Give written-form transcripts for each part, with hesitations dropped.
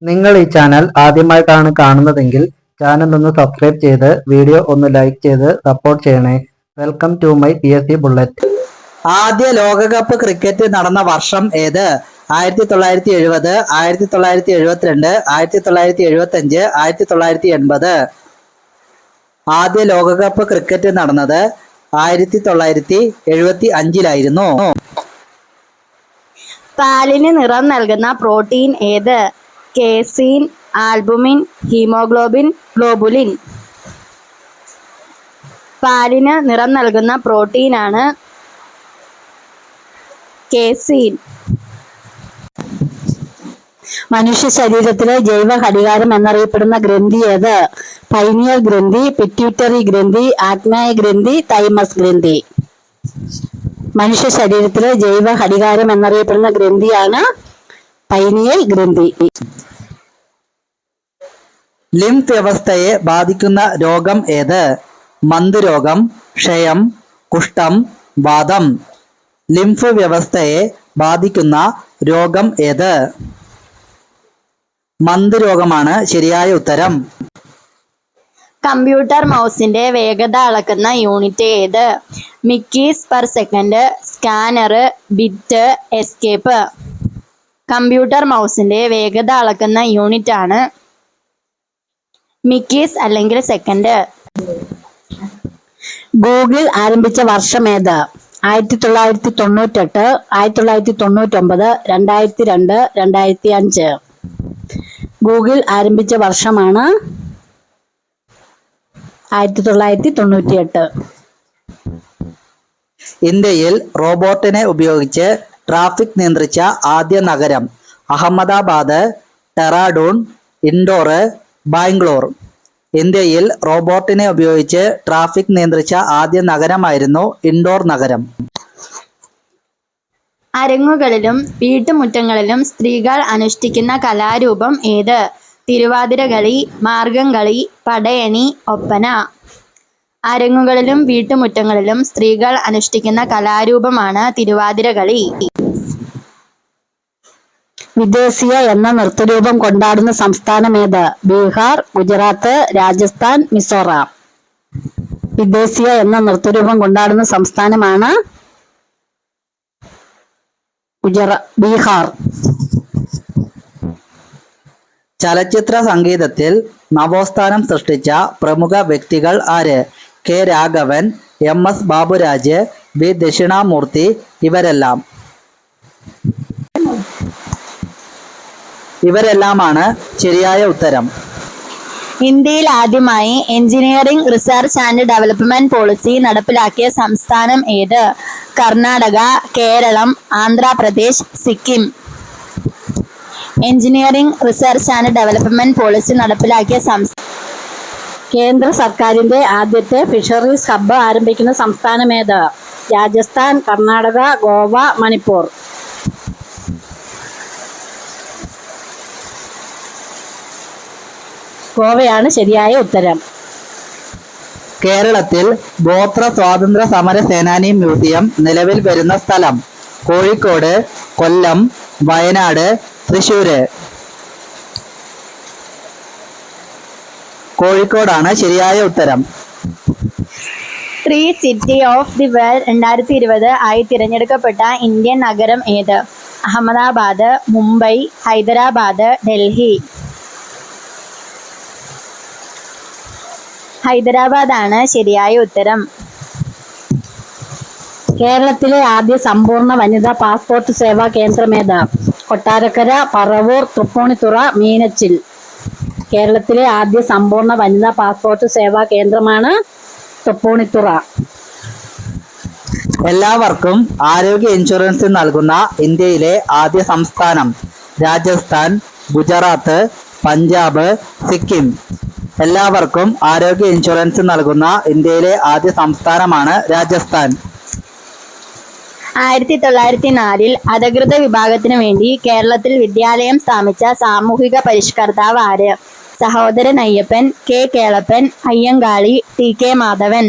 നിങ്ങൾ ഈ ചാനൽ ആദ്യമായിട്ടാണ് കാണുന്നതെങ്കിൽ ചാനൽ ഒന്ന് സബ്സ്ക്രൈബ് ചെയ്ത് വീഡിയോ ഒന്ന് ലൈക്ക് ചെയ്ത് സപ്പോർട്ട് ചെയ്യണേ. Welcome to my PSC bullet. ആദ്യ ലോകകപ്പ് ക്രിക്കറ്റ് നടന്ന വർഷം ഏത്? 1970, 1972, 1975, 1980. ആദ്യ ലോകകപ്പ് ക്രിക്കറ്റ് നടന്നത് 1975-ലായിരുന്നു. പാലിന് നിറം നൽകുന്ന പ്രോട്ടീൻ ഏത്? Casein, albumin, haemoglobin, globulin. പാലിന് നിറം നൽകുന്ന പ്രോട്ടീനാണ് കേസീൻ. മനുഷ്യ ശരീരത്തിലെ ജൈവ ഘടികാരം എന്നറിയപ്പെടുന്ന ഗ്രന്ഥി ഏത്? പൈനിയൽ ഗ്രന്ഥി, പിറ്റ്യൂട്ടറി ഗ്രന്ഥി, ആഗ്നേയ ഗ്രന്ഥി, തൈമസ് ഗ്രന്ഥി. മനുഷ്യ ശരീരത്തിലെ ജൈവ ഘടികാരം എന്നറിയപ്പെടുന്ന ഗ്രന്ഥിയാണ് പൈനിയൽ ഗ്രന്ഥി. ലിംഫ് വ്യവസ്ഥയെ ബാധിക്കുന്ന രോഗം ഏത്? മന്ദരോഗം, ക്ഷയം, കുഷ്ഠം, വാതം. ലിംഫ് വ്യവസ്ഥയെ ബാധിക്കുന്ന രോഗം ഏത്? മന്ദരോഗമാണ് ശരിയായ ഉത്തരം. കമ്പ്യൂട്ടർ മൗസിന്റെ വേഗത അളക്കുന്ന യൂണിറ്റ് ഏത്? Mickeys per second, scanner, bit, escape. Computer മൗസിന്റെ വേഗത അളക്കുന്ന യൂണിറ്റ് ആണ് മിക്കീസ് അല്ലെങ്കിൽ സെക്കൻഡ്. ഗൂഗിൾ ആരംഭിച്ച വർഷം ഏത്? 1998, 1999, 2002, 2005. ഗൂഗിൾ ആരംഭിച്ച വർഷമാണ് 1998. ഇന്ത്യയിൽ റോബോട്ടിനെ ഉപയോഗിച്ച് ട്രാഫിക് നിയന്ത്രിച്ച ആദ്യ നഗരം? അഹമ്മദാബാദ്, ഡെറാഡൂൺ, ഇൻഡോർ, ബാംഗ്ലൂർ. ഇന്ത്യയിൽ റോബോട്ടിനെ ഉപയോഗിച്ച് ട്രാഫിക് നിയന്ത്രിച്ച ആദ്യ നഗരമായിരുന്നു ഇൻഡോർ നഗരം. അരങ്ങുകളിലും വീട്ടുമുറ്റങ്ങളിലും സ്ത്രീകൾ അനുഷ്ഠിക്കുന്ന കലാരൂപം ഏത്? തിരുവാതിരകളി, മാർഗംകളി, പടയണി, ഒപ്പന. അരങ്ങുകളിലും വീട്ടുമുറ്റങ്ങളിലും സ്ത്രീകൾ അനുഷ്ഠിക്കുന്ന കലാരൂപമാണ് തിരുവാതിരകളി. വിദേശിയ എന്ന നൃത്തരൂപം കൊണ്ടാടുന്ന സംസ്ഥാനം ഏത്? ബീഹാർ, ഗുജറാത്ത്, രാജസ്ഥാൻ, മിസോറാം. വിദേശിയ എന്ന നൃത്തരൂപം കൊണ്ടാടുന്ന സംസ്ഥാനമാണ് ബീഹാർ. ചലച്ചിത്ര സംഗീതത്തിൽ നവോത്ഥാനം സൃഷ്ടിച്ച പ്രമുഖ വ്യക്തികൾ ആര്? K Raghavan, MS Baburaj, V Dakshinamoorthy. ഇവരെല്ലാമാണ് ശരിയായ ഉത്തരം. ഇന്ത്യയിൽ ആദ്യമായി engineering research and development policy നടപ്പിലാക്കിയ സംസ്ഥാനം ഏത്? Karnataka, Keralam, Andhra Pradesh, Sikkim. Engineering research and development policy നടപ്പിലാക്കിയ കേന്ദ്ര സർക്കാരിന്റെ ആദ്യത്തെ ഫിഷറീസ് ഹബ്ബ് ആരംഭിക്കുന്ന സംസ്ഥാനം ഏത്? രാജസ്ഥാൻ, കർണാടക, ഗോവ, മണിപ്പൂർ. ഗോവയാണ് ശരിയായ ഉത്തരം. കേരളത്തിൽ ഗോത്ര സ്വാതന്ത്ര്യ സമര സേനാനി മ്യൂസിയം നിലവിൽ വരുന്ന സ്ഥലം? കോഴിക്കോട്, കൊല്ലം, വയനാട്, തൃശ്ശൂര്. കോഴിക്കോടാണ് ശരിയായ ഉത്തരം. Tree city of the world 2020 ആയി തിരഞ്ഞെടുക്കപ്പെട്ട ഇന്ത്യൻ നഗരം ഏത്? അഹമ്മദാബാദ്, മുംബൈ, ഹൈദരാബാദ്, ഡൽഹി. ഹൈദരാബാദാണ് ശരിയായ ഉത്തരം. കേരളത്തിലെ ആദ്യ സമ്പൂർണ്ണ വനിതാ പാസ്പോർട്ട് സേവാ കേന്ദ്രം ഏത്? കൊട്ടാരക്കര, പറവൂർ, തൃപ്പൂണിത്തുറ, മീനച്ചിൽ. കേരളത്തിലെ ആദ്യ സമ്പൂർണ്ണ വനിതാ പാസ്പോർട്ട് സേവാ കേന്ദ്രമാണ് തൃപ്പൂണിത്തുറ. എല്ലാവർക്കും ആരോഗ്യ ഇൻഷുറൻസ് നൽകുന്ന ഇന്ത്യയിലെ ആദ്യ സംസ്ഥാനം? രാജസ്ഥാൻ, ഗുജറാത്ത്, പഞ്ചാബ്, സിക്കിം. എല്ലാവർക്കും ആരോഗ്യ ഇൻഷുറൻസ് നൽകുന്ന ഇന്ത്യയിലെ ആദ്യ സംസ്ഥാനമാണ് രാജസ്ഥാൻ. 1904 അധകൃത വിഭാഗത്തിനു വേണ്ടി കേരളത്തിൽ വിദ്യാലയം സ്ഥാപിച്ച സാമൂഹിക പരിഷ്കർത്താവ് ആര്? Sahodaran Ayyappan, K Kelappan, Ayyankali, TK Madhavan.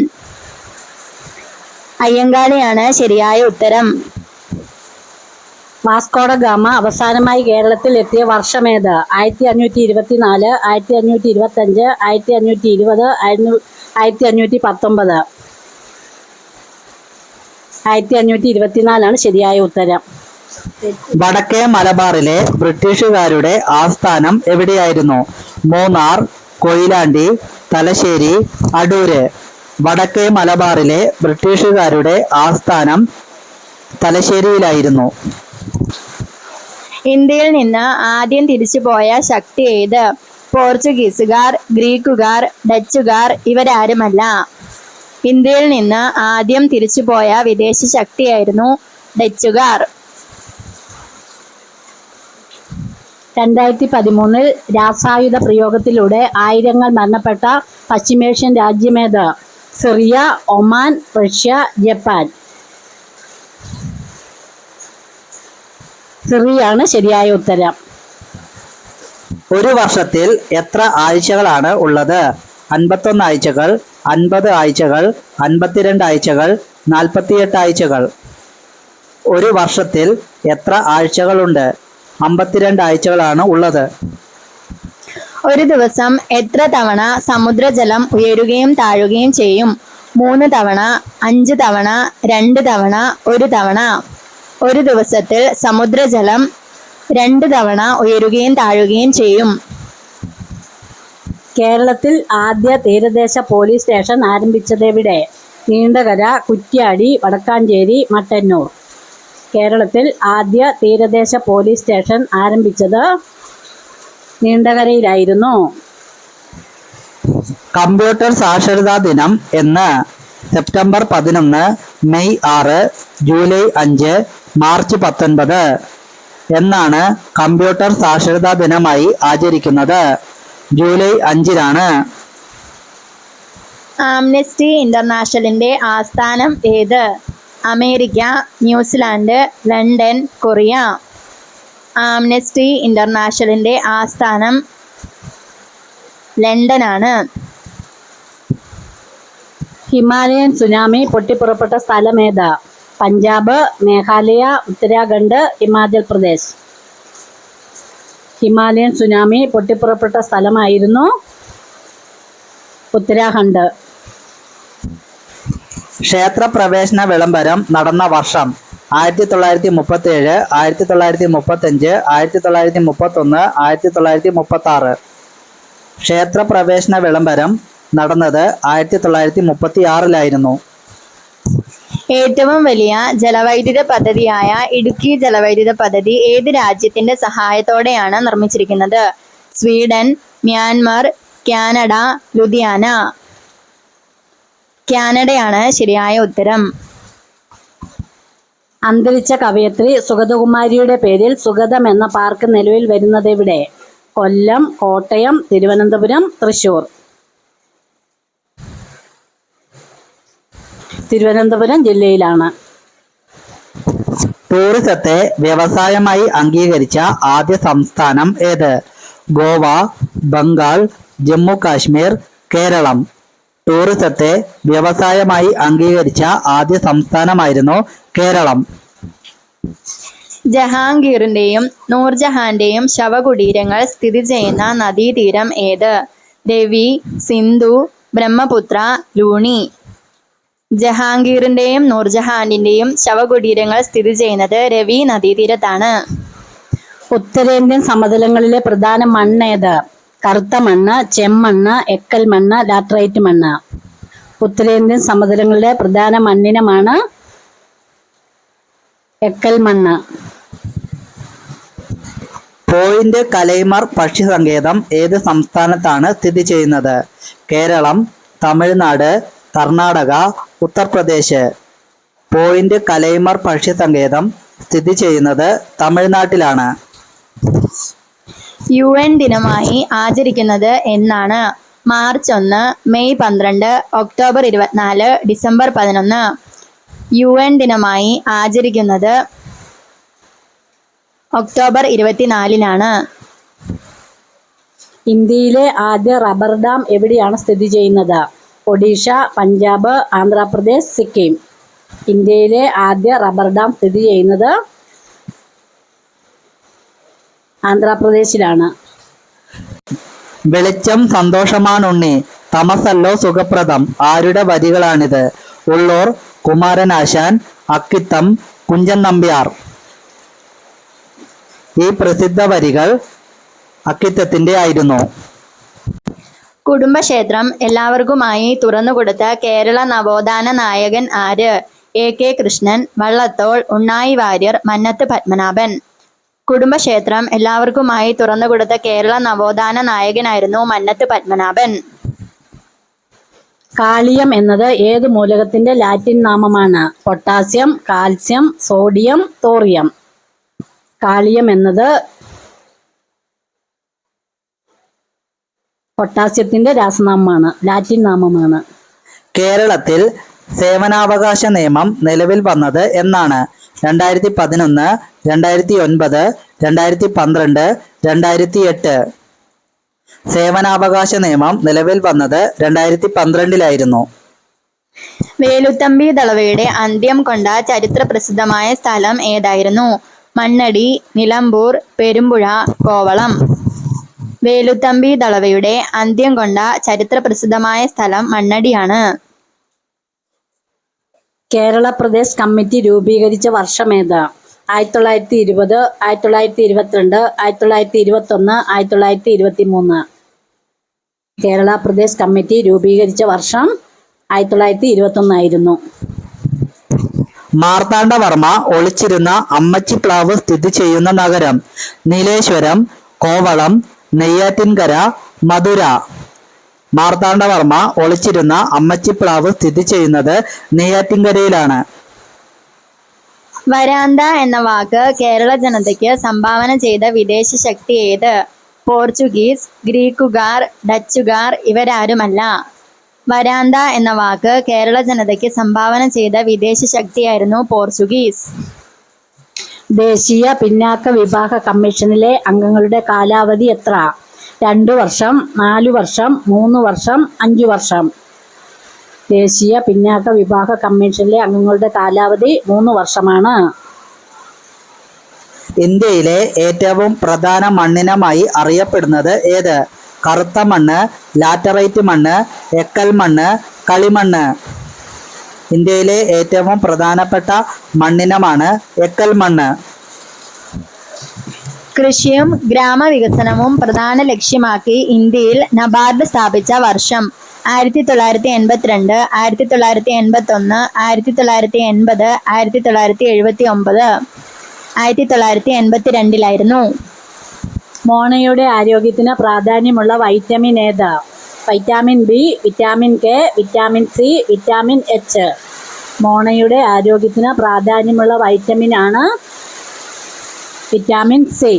അയ്യങ്കാളിയാണ് ശരിയായ ഉത്തരം. വാസ്കോഡ ഗാമ അവസാനമായി കേരളത്തിൽ എത്തിയ വർഷമേത്? 1524, 1525, 1520, 1519. 1524 ശരിയായ ഉത്തരം. വടക്കേ മലബാറിലെ ബ്രിട്ടീഷുകാരുടെ ആസ്ഥാനം എവിടെയായിരുന്നു? മൂന്നാർ, കൊയിലാണ്ടി, തലശ്ശേരി, അടൂര്. വടക്കേ മലബാറിലെ ബ്രിട്ടീഷുകാരുടെ ആസ്ഥാനം തലശ്ശേരിയിലായിരുന്നു. ഇന്ത്യയിൽ നിന്ന് ആദ്യം തിരിച്ചുപോയ ശക്തി ഏത്? പോർച്ചുഗീസുകാർ, ഗ്രീക്കുകാർ, ഡച്ചുകാർ ഇവരാരുമല്ല. ഇന്ത്യയിൽ നിന്ന് ആദ്യം തിരിച്ചുപോയ വിദേശ ശക്തിയായിരുന്നു ഡച്ചുകാർ. 2013 രാസായുധ പ്രയോഗത്തിലൂടെ ആയിരങ്ങൾ മരണപ്പെട്ട പശ്ചിമേഷ്യൻ രാജ്യമേത്? Syria, Oman, Russia, Japan. സിറിയാണ് ശരിയായ ഉത്തരം. ഒരു വർഷത്തിൽ എത്ര ആഴ്ചകളാണ് ഉള്ളത്? 51 ആഴ്ചകൾ, 50 ആഴ്ചകൾ, 52 ആഴ്ചകൾ, 48 ആഴ്ചകൾ. ഒരു വർഷത്തിൽ എത്ര ആഴ്ചകളുണ്ട്? 52 ആഴ്ചകളാണ് ഉള്ളത്. ഒരു ദിവസം എത്ര തവണ സമുദ്രജലം ഉയരുകയും താഴുകയും ചെയ്യും? 3 തവണ, 5 തവണ, 2 തവണ, 1 തവണ. ഒരു ദിവസത്തിൽ സമുദ്രജലം 2 തവണ ഉയരുകയും താഴുകയും ചെയ്യും. കേരളത്തിൽ ആദ്യ തീരദേശ പോലീസ് സ്റ്റേഷൻ ആരംഭിച്ചതെവിടെ? നീണ്ടകര, കുറ്റ്യാടി, വടക്കാഞ്ചേരി, മട്ടന്നൂർ. കേരളത്തിൽ ആദ്യ തീരദേശ പോലീസ് സ്റ്റേഷൻ ആരംഭിച്ചത് നീണ്ടകരയിലായിരുന്നു. കമ്പ്യൂട്ടർ സാക്ഷരതാ ദിനം എന്ന്? September 11, May 6, July 5, March 19. എന്നാണ് കമ്പ്യൂട്ടർ സാക്ഷരതാ ദിനമായി ആചരിക്കുന്നത്? ജൂലൈ 5-നാണ്. ആംനസ്റ്റി ഇന്റർനാഷണലിന്റെ ആസ്ഥാനം ഏത്? America, New Zealand, London, Korea. ആംനസ്റ്റി ഇന്റർനാഷണലിന്റെ ആസ്ഥാനം ലണ്ടനാണ്. ഹിമാലയൻ സുനാമി പൊട്ടിപ്പുറപ്പെട്ട സ്ഥലമേത്? പഞ്ചാബ്, മേഘാലയ, ഉത്തരാഖണ്ഡ്, ഹിമാചൽ പ്രദേശ്. ഹിമാലയൻ സുനാമി പൊട്ടിപ്പുറപ്പെട്ട സ്ഥലമായിരുന്നു ഉത്തരാഖണ്ഡ്. ക്ഷേത്രപ്രവേശന വിളംബരം നടന്ന വർഷം? 1937, 1935, 1931, 1936. ക്ഷേത്രപ്രവേശന വിളംബരം നടന്നത് 1936-ലായിരുന്നു. ഏറ്റവും വലിയ ജലവൈദ്യുത പദ്ധതിയായ ഇടുക്കി ജലവൈദ്യുത പദ്ധതി ഏത് രാജ്യത്തിന്റെ സഹായത്തോടെയാണ് നിർമ്മിച്ചിരിക്കുന്നത്? Sweden, Myanmar, Canada, Ludhiana. കാനഡയാണ് ശരിയായ ഉത്തരം. അന്തരിച്ച കവയത്രി സുഗതകുമാരിയുടെ പേരിൽ സുഗതം എന്ന പാർക്ക് നിലവിൽ വരുന്നതെവിടെ? കൊല്ലം, കോട്ടയം, തിരുവനന്തപുരം, തൃശ്ശൂർ. തിരുവനന്തപുരം ജില്ലയിലാണ്. ടൂറിസത്തെ വ്യവസായമായി അംഗീകരിച്ച ആദ്യ സംസ്ഥാനം ഏത്? ഗോവ, ബംഗാൾ, ജമ്മു കാശ്മീർ, കേരളം. ടൂറിസത്തെ വ്യവസായമായി അംഗീകരിച്ച ആദ്യ സംസ്ഥാനമായിരുന്നു കേരളം. ജഹാംഗീറിന്റെയും നൂർജഹാന്റെയും ശവകുടീരങ്ങൾ സ്ഥിതി ചെയ്യുന്ന നദീതീരം ഏത്? രവി, സിന്ധു, ബ്രഹ്മപുത്ര, ലൂണി. ജഹാംഗീറിന്റെയും നൂർജഹാന്റെയും ശവകുടീരങ്ങൾ സ്ഥിതി ചെയ്യുന്നത് രവി നദീതീരത്താണ്. ഉത്തരേന്ത്യൻ സമതലങ്ങളിലെ പ്രധാന മണ്ണേത്? കറുത്ത മണ്ണ്, ചെമ്മണ്ണ്, എക്കൽ മണ്ണ്, ലാറ്ററൈറ്റ് മണ്ണ്. ഉത്തരേന്ത്യൻ സമതലങ്ങളിലെ പ്രധാന മണ്ണിനമാണ് എക്കൽ മണ്ണ്. പോയിന്റ് കലൈമർ പക്ഷി സങ്കേതം ഏത് സംസ്ഥാനത്താണ് സ്ഥിതി ചെയ്യുന്നത്? കേരളം, തമിഴ്നാട്, കർണാടക, ഉത്തർപ്രദേശ്. പോയിന്റ് കലൈമർ പക്ഷി സങ്കേതം സ്ഥിതി ചെയ്യുന്നത് തമിഴ്നാട്ടിലാണ്. UN ദിനമായി ആചരിക്കുന്നത് എന്നാണ്? March 1, May 12, October 24, December 11. UN ദിനമായി ആചരിക്കുന്നത് ഒക്ടോബർ 24-നാണ്. ഇന്ത്യയിലെ ആദ്യ റബ്ബർ ഡാം എവിടെയാണ് സ്ഥിതി ചെയ്യുന്നത്? ഒഡീഷ, പഞ്ചാബ്, ആന്ധ്രാപ്രദേശ്, സിക്കിം. ഇന്ത്യയിലെ ആദ്യ റബ്ബർ ഡാം സ്ഥിതി ചെയ്യുന്നത് ആന്ധ്രാപ്രദേശിലാണ്. വെളിച്ചം സന്തോഷമാണുണ്ണി, തമസല്ലോ സുഖപ്രദം. ആരുടെ വരികളാണിത്? ഉള്ളൂർ കുമാരനാശാൻ, അക്കിത്തം, കുഞ്ചൻ നമ്പ്യാർ. ഈ പ്രസിദ്ധ വരികൾ അക്കിത്തത്തിന്റെ ആയിരുന്നു. കുടുംബക്ഷേത്രം എല്ലാവർക്കുമായി തുറന്നുകൊടുത്ത കേരള നവോത്ഥാന നായകൻ ആര്? AK കൃഷ്ണൻ, വള്ളത്തോൾ, ഉണ്ണായി വാര്യർ, മന്നത്ത് പത്മനാഭൻ. കുടുംബക്ഷേത്രം എല്ലാവർക്കുമായി തുറന്നുകൊടുത്ത കേരള നവോത്ഥാന നായകനായിരുന്നു മന്നത്ത് പത്മനാഭൻ. കാളിയം എന്നത് ഏത് മൂലകത്തിന്റെ ലാറ്റിൻ നാമമാണ്? Potassium, calcium, sodium, thorium. കാളിയം എന്നത് പൊട്ടാസ്യത്തിന്റെ രാസനാമമാണ്, ലാറ്റിൻ നാമമാണ്. കേരളത്തിൽ സേവനാവകാശ നിയമം നിലവിൽ വന്നത് എന്നാണ്? 2011, 2009, 2012, 2008. സേവനാവകാശ നിയമം നിലവിൽ വന്നത് 2012 വേലുത്തമ്പി ദളവയുടെ അന്ത്യം കൊണ്ട ചരിത്ര പ്രസിദ്ധമായ സ്ഥലം ഏതായിരുന്നു? മണ്ണടി, നിലമ്പൂർ, പെരുമ്പുഴ, കോവളം. വേലുത്തമ്പി ദളവയുടെ അന്ത്യം കൊണ്ട ചരിത്ര പ്രസിദ്ധമായ സ്ഥലം മണ്ണടിയാണ്. കേരള പ്രദേശ് കമ്മിറ്റി രൂപീകരിച്ച വർഷമേത്? 1920, 1922, 1921, 1923. കേരള പ്രദേശ് കമ്മിറ്റി രൂപീകരിച്ച വർഷം 1921 ആയിരുന്നു. മാർത്താണ്ഡവർമ്മ ഒളിച്ചിരുന്ന അമ്മച്ചിപ്ലാവ് സ്ഥിതി ചെയ്യുന്ന നഗരം? നീലേശ്വരം, കോവളം, നെയ്യാറ്റിൻകര, മധുര. മാർത്താണ്ഡവർമ്മ ഒളിച്ചിരുന്ന അമ്മച്ചിപ്ലാവ് സ്ഥിതി ചെയ്യുന്നത് നെയ്യാറ്റിൻകരയിലാണ്. വരാന്ത എന്ന വാക്ക് കേരള ജനതയ്ക്ക് സംഭാവന ചെയ്ത വിദേശ ശക്തി ഏത്? പോർച്ചുഗീസ്, ഗ്രീക്കുകാർ, ഡച്ചുകാർ ഇവരാരുമല്ല. വരാന്ത എന്ന വാക്ക് കേരള ജനതയ്ക്ക് സംഭാവന ചെയ്ത വിദേശ ശക്തിയായിരുന്നു പോർച്ചുഗീസ്. ദേശീയ പിന്നാക്ക വിഭാഗ കമ്മീഷനിലെ അംഗങ്ങളുടെ കാലാവധി എത്ര? 2 വർഷം, 4 വർഷം, 3 വർഷം, 5 വർഷം. ദേശീയ പിന്നാക്ക വിഭാഗ കമ്മീഷനിലെ അംഗങ്ങളുടെ കാലാവധി 3 വർഷമാണ്. ഇന്ത്യയിലെ ഏറ്റവും പ്രധാന മണ്ണിനമായി അറിയപ്പെടുന്നത് ഏത്? കറുത്ത മണ്ണ്, ലാറ്ററൈറ്റ് മണ്ണ്, എക്കൽ മണ്ണ്, കളിമണ്ണ്. ഇന്ത്യയിലെ ഏറ്റവും പ്രധാനപ്പെട്ട മണ്ണിനമാണ് എക്കൽ മണ്ണ്. കൃഷിയും ഗ്രാമവികസനവും പ്രധാന ലക്ഷ്യമാക്കി ഇന്ത്യയിൽ നബാർഡ് സ്ഥാപിച്ച വർഷം? 1982, 1981, 1980, 1979. 1982 മോണയുടെ ആരോഗ്യത്തിന് പ്രാധാന്യമുള്ള വൈറ്റമിൻ ഏത്? Vitamin B, vitamin K, vitamin C, vitamin H. മോണയുടെ ആരോഗ്യത്തിന് പ്രാധാന്യമുള്ള വൈറ്റമിൻ ആണ് വിറ്റാമിൻ സി.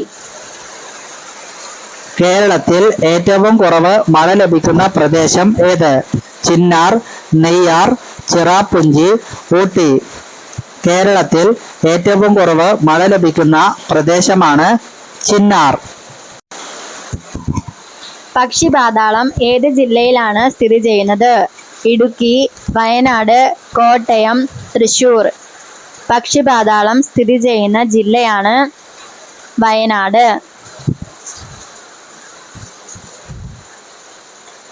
കേരളത്തിൽ ഏറ്റവും കുറവ് മഴ ലഭിക്കുന്ന പ്രദേശം ഏത്? ചിന്നാർ, നെയ്യാർ, ചിറാപ്പുഞ്ചി, ഊട്ടി. കേരളത്തിൽ ഏറ്റവും കുറവ് മഴ ലഭിക്കുന്ന പ്രദേശമാണ് ചിന്നാർ. പക്ഷിപാതാളം ഏത് ജില്ലയിലാണ് സ്ഥിതി ചെയ്യുന്നത്? ഇടുക്കി, വയനാട്, കോട്ടയം, തൃശൂർ. പക്ഷിപാതാളം സ്ഥിതി ചെയ്യുന്ന ജില്ലയാണ് വയനാട്.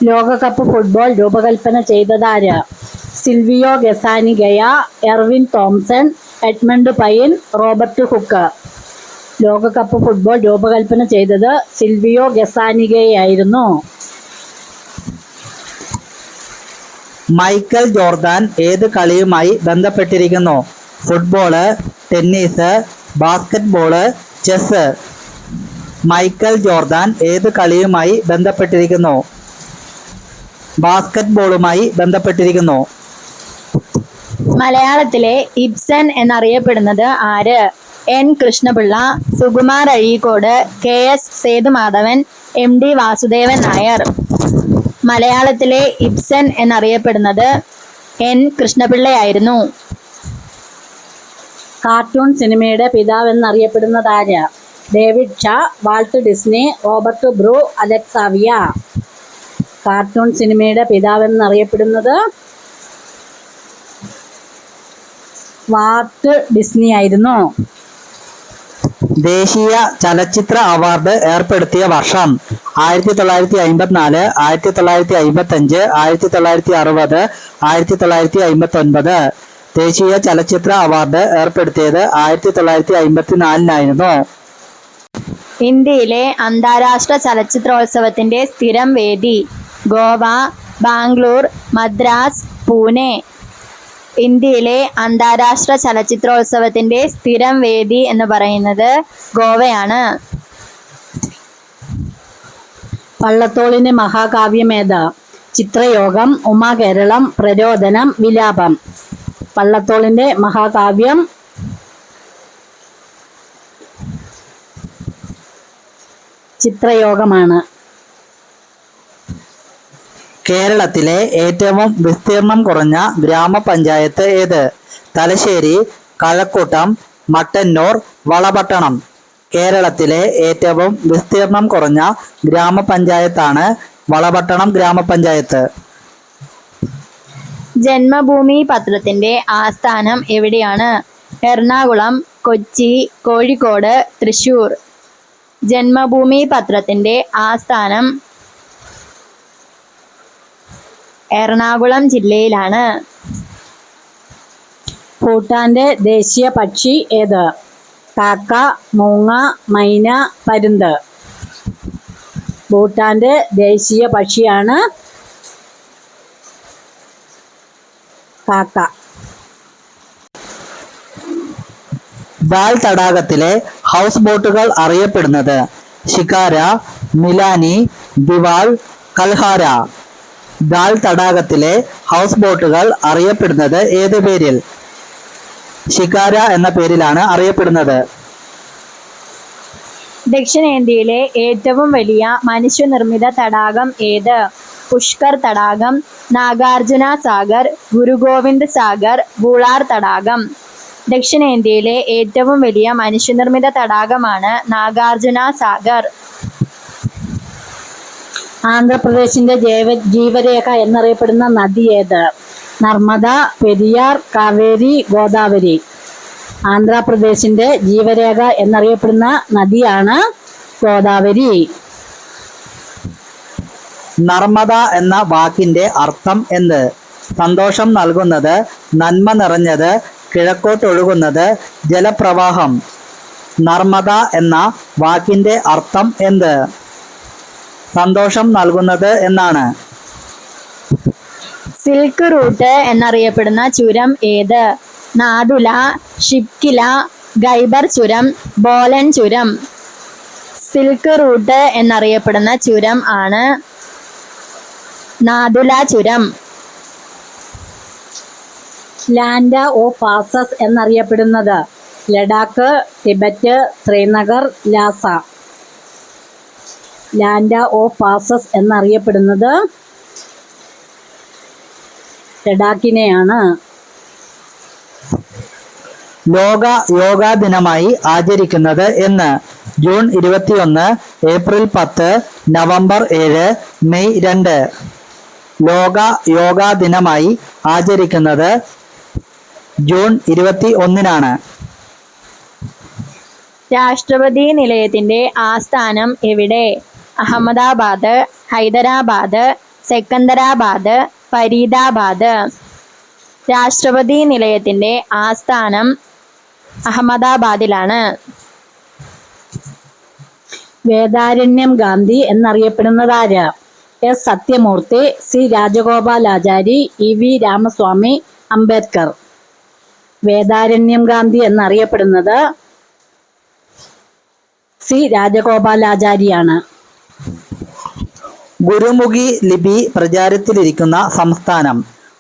ലോകകപ്പ് ഫുട്ബോൾ രൂപകൽപ്പന ചെയ്തതാര്? Silvio Gazzaniga, Erwin Thomson, Edmund Pine, Robert Hooke. ലോകകപ്പ് ഫുട്ബോൾ രൂപകൽപ്പന ചെയ്തത് സിൽവിയോ ഗസാനിഗയായിരുന്നു. മൈക്കൽ ജോർദാൻ ഏത് കളിയുമായി ബന്ധപ്പെട്ടിരിക്കുന്നു? Football, tennis, basketball, chess. Michael Jordan ഏത് കളിയുമായി ബന്ധപ്പെട്ടിരിക്കുന്നു? ബാസ്കറ്റ്ബോളുമായി ബന്ധപ്പെട്ടിരിക്കുന്നു. മലയാളത്തിലെ ഇബ്സൻ എന്നറിയപ്പെടുന്നത് ആര്? N Krishnapillai, Sukumar Azhikode, KS Sethumadhavan, MD Vasudevan Nair. മലയാളത്തിലെ ഇബ്സൻ എന്നറിയപ്പെടുന്നത് N കൃഷ്ണപിള്ളയായിരുന്നു. കാർട്ടൂൺ സിനിമയുടെ പിതാവെന്നറിയപ്പെടുന്നത് ആര്? David Shaw, Walt Disney, Robert Bru, അലക്സാവിയ. കാർട്ടൂൺ സിനിമയുടെ പിതാവെന്നറിയപ്പെടുന്നത് വാൾട്ട് ഡിസ്നി ആയിരുന്നു. ദേശീയ ചലച്ചിത്ര അവാർഡ് ഏർപ്പെടുത്തിയ വർഷം 1954, 1955, 1960, 1959. ദേശീയ ചലച്ചിത്ര അവാർഡ് ഏർപ്പെടുത്തിയത് 1954 ഇന്ത്യയിലെ അന്താരാഷ്ട്ര ചലച്ചിത്രോത്സവത്തിന്റെ സ്ഥിരം വേദി ഗോവ, ബാംഗ്ലൂർ, മദ്രാസ്, പൂനെ. ഇന്ത്യയിലെ അന്താരാഷ്ട്ര ചലച്ചിത്രോത്സവത്തിന്റെ സ്ഥിരം വേദി എന്ന് പറയുന്നത് ഗോവയാണ്. വള്ളത്തോളിന്റെ മഹാകാവ്യമേത്? ചിത്രയോഗം, ഉമാകേരളം, പ്രരോദനം, വിലാപം. വള്ളത്തോളിന്റെ മഹാകാവ്യം ചിത്രയോഗമാണ്. കേരളത്തിലെ ഏറ്റവും വിസ്തീർണം കുറഞ്ഞ ഗ്രാമപഞ്ചായത്ത് ഏത്? തലശ്ശേരി, കഴക്കൂട്ടം, മട്ടന്നൂർ, വളപട്ടണം. കേരളത്തിലെ ഏറ്റവും വിസ്തീർണം കുറഞ്ഞ ഗ്രാമപഞ്ചായത്താണ് വളപട്ടണം ഗ്രാമപഞ്ചായത്ത്. ജന്മഭൂമി പത്രത്തിന്റെ ആസ്ഥാനം എവിടെയാണ്? എറണാകുളം, കൊച്ചി, കോഴിക്കോട്, തൃശൂർ. ജന്മഭൂമി പത്രത്തിന്റെ ആസ്ഥാനം എറണാകുളം ജില്ലയിലാണ്. ഭൂട്ടാന്റെ ദേശീയ പക്ഷി ഏത്? കാക്ക, മൂങ്ങ, മൈന, പരുന്ത്. ഭൂട്ടാന്റെ ദേശീയ പക്ഷിയാണ് കാക്ക. ദാൽ തടാകത്തിലെ ഹൗസ് ബോട്ടുകൾ അറിയപ്പെടുന്നത്? ഷിക്കാര, മിലാനി, ദിവാൽ, കൽഹാര. ദാൽ തടാകത്തിലെ ഹൗസ് ബോട്ടുകൾ അറിയപ്പെടുന്നത് ഏത് പേരിൽ? ഷിക്കാര എന്ന പേരിലാണ് അറിയപ്പെടുന്നത്. ദക്ഷിണേന്ത്യയിലെ ഏറ്റവും വലിയ മനുഷ്യനിർമ്മിത തടാകം ഏത്? പുഷ്കർ തടാകം, നാഗാർജുന സാഗർ, ഗുരുഗോവിന്ദ് സാഗർ, ബൂളാർ തടാകം. ദക്ഷിണേന്ത്യയിലെ ഏറ്റവും വലിയ മനുഷ്യനിർമ്മിത തടാകമാണ് നാഗാർജുന സാഗർ. ആന്ധ്രാപ്രദേശിന്റെ ജീവരേഖ എന്നറിയപ്പെടുന്ന നദി ഏത്? നർമ്മദ, പെരിയാർ, കാവേരി, ഗോദാവരി. ആന്ധ്രാപ്രദേശിന്റെ ജീവരേഖ എന്നറിയപ്പെടുന്ന നദിയാണ് ഗോദാവരി. നർമ്മദ എന്ന വാക്കിന്റെ അർത്ഥം എന്ത്? സന്തോഷം നൽകുന്നത്, നന്മ നിറഞ്ഞത്, കിഴക്കോട്ടൊഴുകുന്നത്, ജലപ്രവാഹം. നർമ്മദ എന്ന വാക്കിന്റെ അർത്ഥം എന്ത്? സന്തോഷം നൽകുന്നത് എന്നാണ്. സിൽക്ക് റൂട്ട് എന്നറിയപ്പെടുന്ന ചുരം ഏത്? നാദുല, ഷിപ്കില, ഖൈബർ ചുരം, ബോലൻ ചുരം. സിൽക്ക് റൂട്ട് എന്നറിയപ്പെടുന്ന ചുരം ആണ് നാദുല ചുരം. ലാൻഡ് ഓഫ് പാസസ് എന്നറിയപ്പെടുന്നത്? Ladakh, Tibet, Srinagar, Lhasa. Land of passes എന്നറിയപ്പെടുന്നത് ലഡാക്കിനെയാണ്. ലോക യോഗാ ദിനമായി ആചരിക്കുന്നത് എന്ന്? June 21, April 10, November 7, May 2. ലോക യോഗാ ദിനമായി ആചരിക്കുന്നത് ജൂൺ 21-നാണ്. രാഷ്ട്രപതി നിലയത്തിന്റെ ആസ്ഥാനം എവിടെ? അഹമ്മദാബാദ്, ഹൈദരാബാദ്, സെക്കന്ദരാബാദ്, ഫരീദാബാദ്. രാഷ്ട്രപതി നിലയത്തിന്റെ ആസ്ഥാനം അഹമ്മദാബാദിലാണ്. വേദാരണ്യം ഗാന്ധി എന്നറിയപ്പെടുന്നതാര്? S Sathyamurthy, C Rajagopalachari, E V Ramaswamy, Ambedkar. Vedaranyam Gandhi എന്നറിയപ്പെടുന്നത് സി രാജഗോപാലാചാരിയാണ്. ഗുരുമുഖി ലിപി പ്രചാരത്തിലിരിക്കുന്ന സംസ്ഥാനം?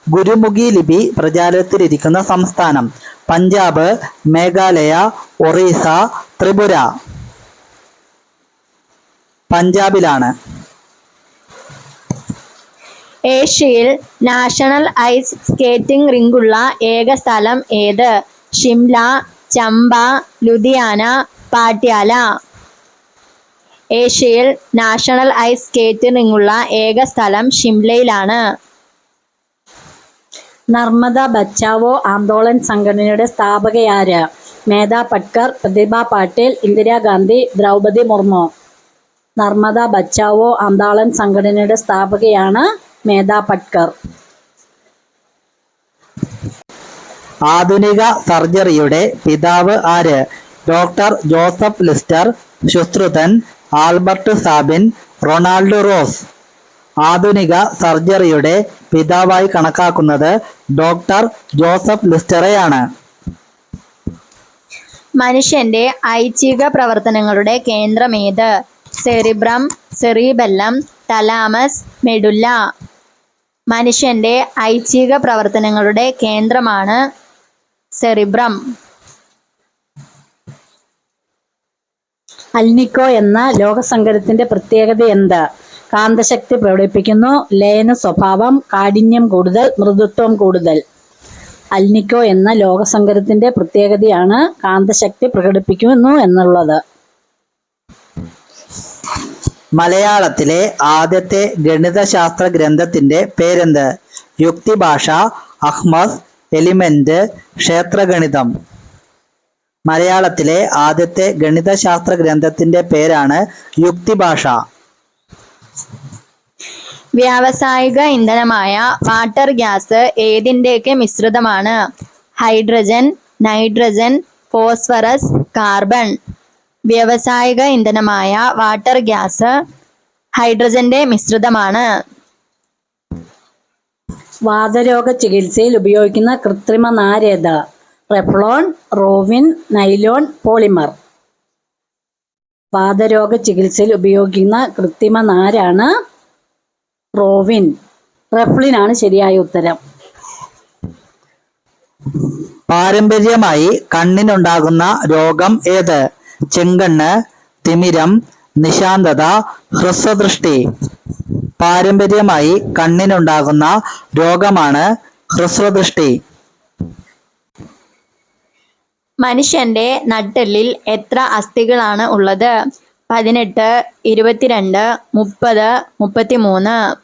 ഗുരുമുഖി ലിപി പ്രചാരത്തിലിരിക്കുന്ന സംസ്ഥാനം പഞ്ചാബ്, മേഘാലയ, ഒറീസ, ത്രിപുര. പഞ്ചാബിലാണ്. ഏഷ്യയിൽ നാഷണൽ ഐസ് സ്കേറ്റിംഗ് റിങ്കുള്ള ഏക സ്ഥലം ഏത്? ഷിംല, ചമ്പ, ലുധിയാന, പാട്യാല. ഏഷ്യയിൽ നാഷണൽ ഐസ് സ്കേറ്റിംഗ് റിങ്കുള്ള ഏക സ്ഥലം ഷിംലയിലാണ്. നർമ്മദ ബച്ചാവോ ആന്തോളൻ സംഘടനയുടെ സ്ഥാപകയാര്? മേധ പട്കർ, പ്രതിഭ പാട്ടീൽ, ഇന്ദിരാഗാന്ധി, ദ്രൗപദി മുർമു. നർമ്മദ ബച്ചാവോ ആന്ദോളൻ സംഘടനയുടെ സ്ഥാപകയാണ് മേധ പട്കർ. ആധുനിക സർജറിയുടെ പിതാവ് ആര്? ഡോക്ടർ ജോസഫ് ലിസ്റ്റർ, ശുശ്രുതൻ, ആൽബർട്ട് സാബിൻ, റൊണാൾഡ് റോസ്. ആധുനിക സർജറിയുടെ പിതാവായി കണക്കാക്കുന്നത് ഡോക്ടർ ജോസഫ് ലിസ്റ്ററെയാണ്. മനുഷ്യന്റെ ഐച്ഛിക പ്രവർത്തനങ്ങളുടെ കേന്ദ്രമേത്? Cerebrum, cerebellum, thalamus, medulla. മനുഷ്യന്റെ ഐച്ഛിക പ്രവർത്തനങ്ങളുടെ കേന്ദ്രമാണ് സെറിബ്രം. അൽനിക്കോ എന്ന ലോകസങ്കരത്തിന്റെ പ്രത്യേകത എന്ത്? കാന്തശക്തി പ്രകടിപ്പിക്കുന്നു, ലയന സ്വഭാവം, കാഠിന്യം കൂടുതൽ, മൃദുത്വം കൂടുതൽ. അൽനിക്കോ എന്ന ലോകസങ്കരത്തിന്റെ പ്രത്യേകതയാണ് കാന്തശക്തി പ്രകടിപ്പിക്കുന്നു എന്നുള്ളത്. മലയാളത്തിലെ ആദ്യത്തെ ഗണിതശാസ്ത്ര ഗ്രന്ഥത്തിന്റെ പേരെന്ത്? യുക്തിഭാഷ, അഹ്മസ്, എലിമെന്റ്, ക്ഷേത്രഗണിതം. മലയാളത്തിലെ ആദ്യത്തെ ഗണിതശാസ്ത്ര ഗ്രന്ഥത്തിന്റെ പേരാണ് യുക്തിഭാഷ. വ്യാവസായിക ഇന്ധനമായ വാട്ടർ ഗ്യാസ് ഏതിൻ്റെയൊക്കെ മിശ്രിതമാണ്? Hydrogen, nitrogen, phosphorus, carbon. വ്യാവസായിക ഇന്ധനമായ വാട്ടർ ഗ്യാസ് ഹൈഡ്രജന്റെ മിശ്രിതമാണ്. വാതരോഗ ചികിത്സയിൽ ഉപയോഗിക്കുന്ന കൃത്രിമ നാരേത്? റെഫ്ലോൺ, റോവിൻ, നൈലോൺ, പോളിമർ. വാതരോഗ ചികിത്സയിൽ ഉപയോഗിക്കുന്ന കൃത്രിമ നാരാണ് റോവിൻ. റെഫ്ലിനാണ് ശരിയായ ഉത്തരം. പാരമ്പര്യമായി കണ്ണിനുണ്ടാകുന്ന രോഗം ഏത്? ചെങ്കണ്ണ്, തിമിരം, നിശാന്തത, ഹ്രസ്വദൃഷ്ടി. പാരമ്പര്യമായി കണ്ണിനുണ്ടാകുന്ന രോഗമാണ് ഹ്രസ്വദൃഷ്ടി. മനുഷ്യന്റെ നട്ടെല്ലിൽ എത്ര അസ്ഥികളാണ് ഉള്ളത്? 18, 22, 30, 33.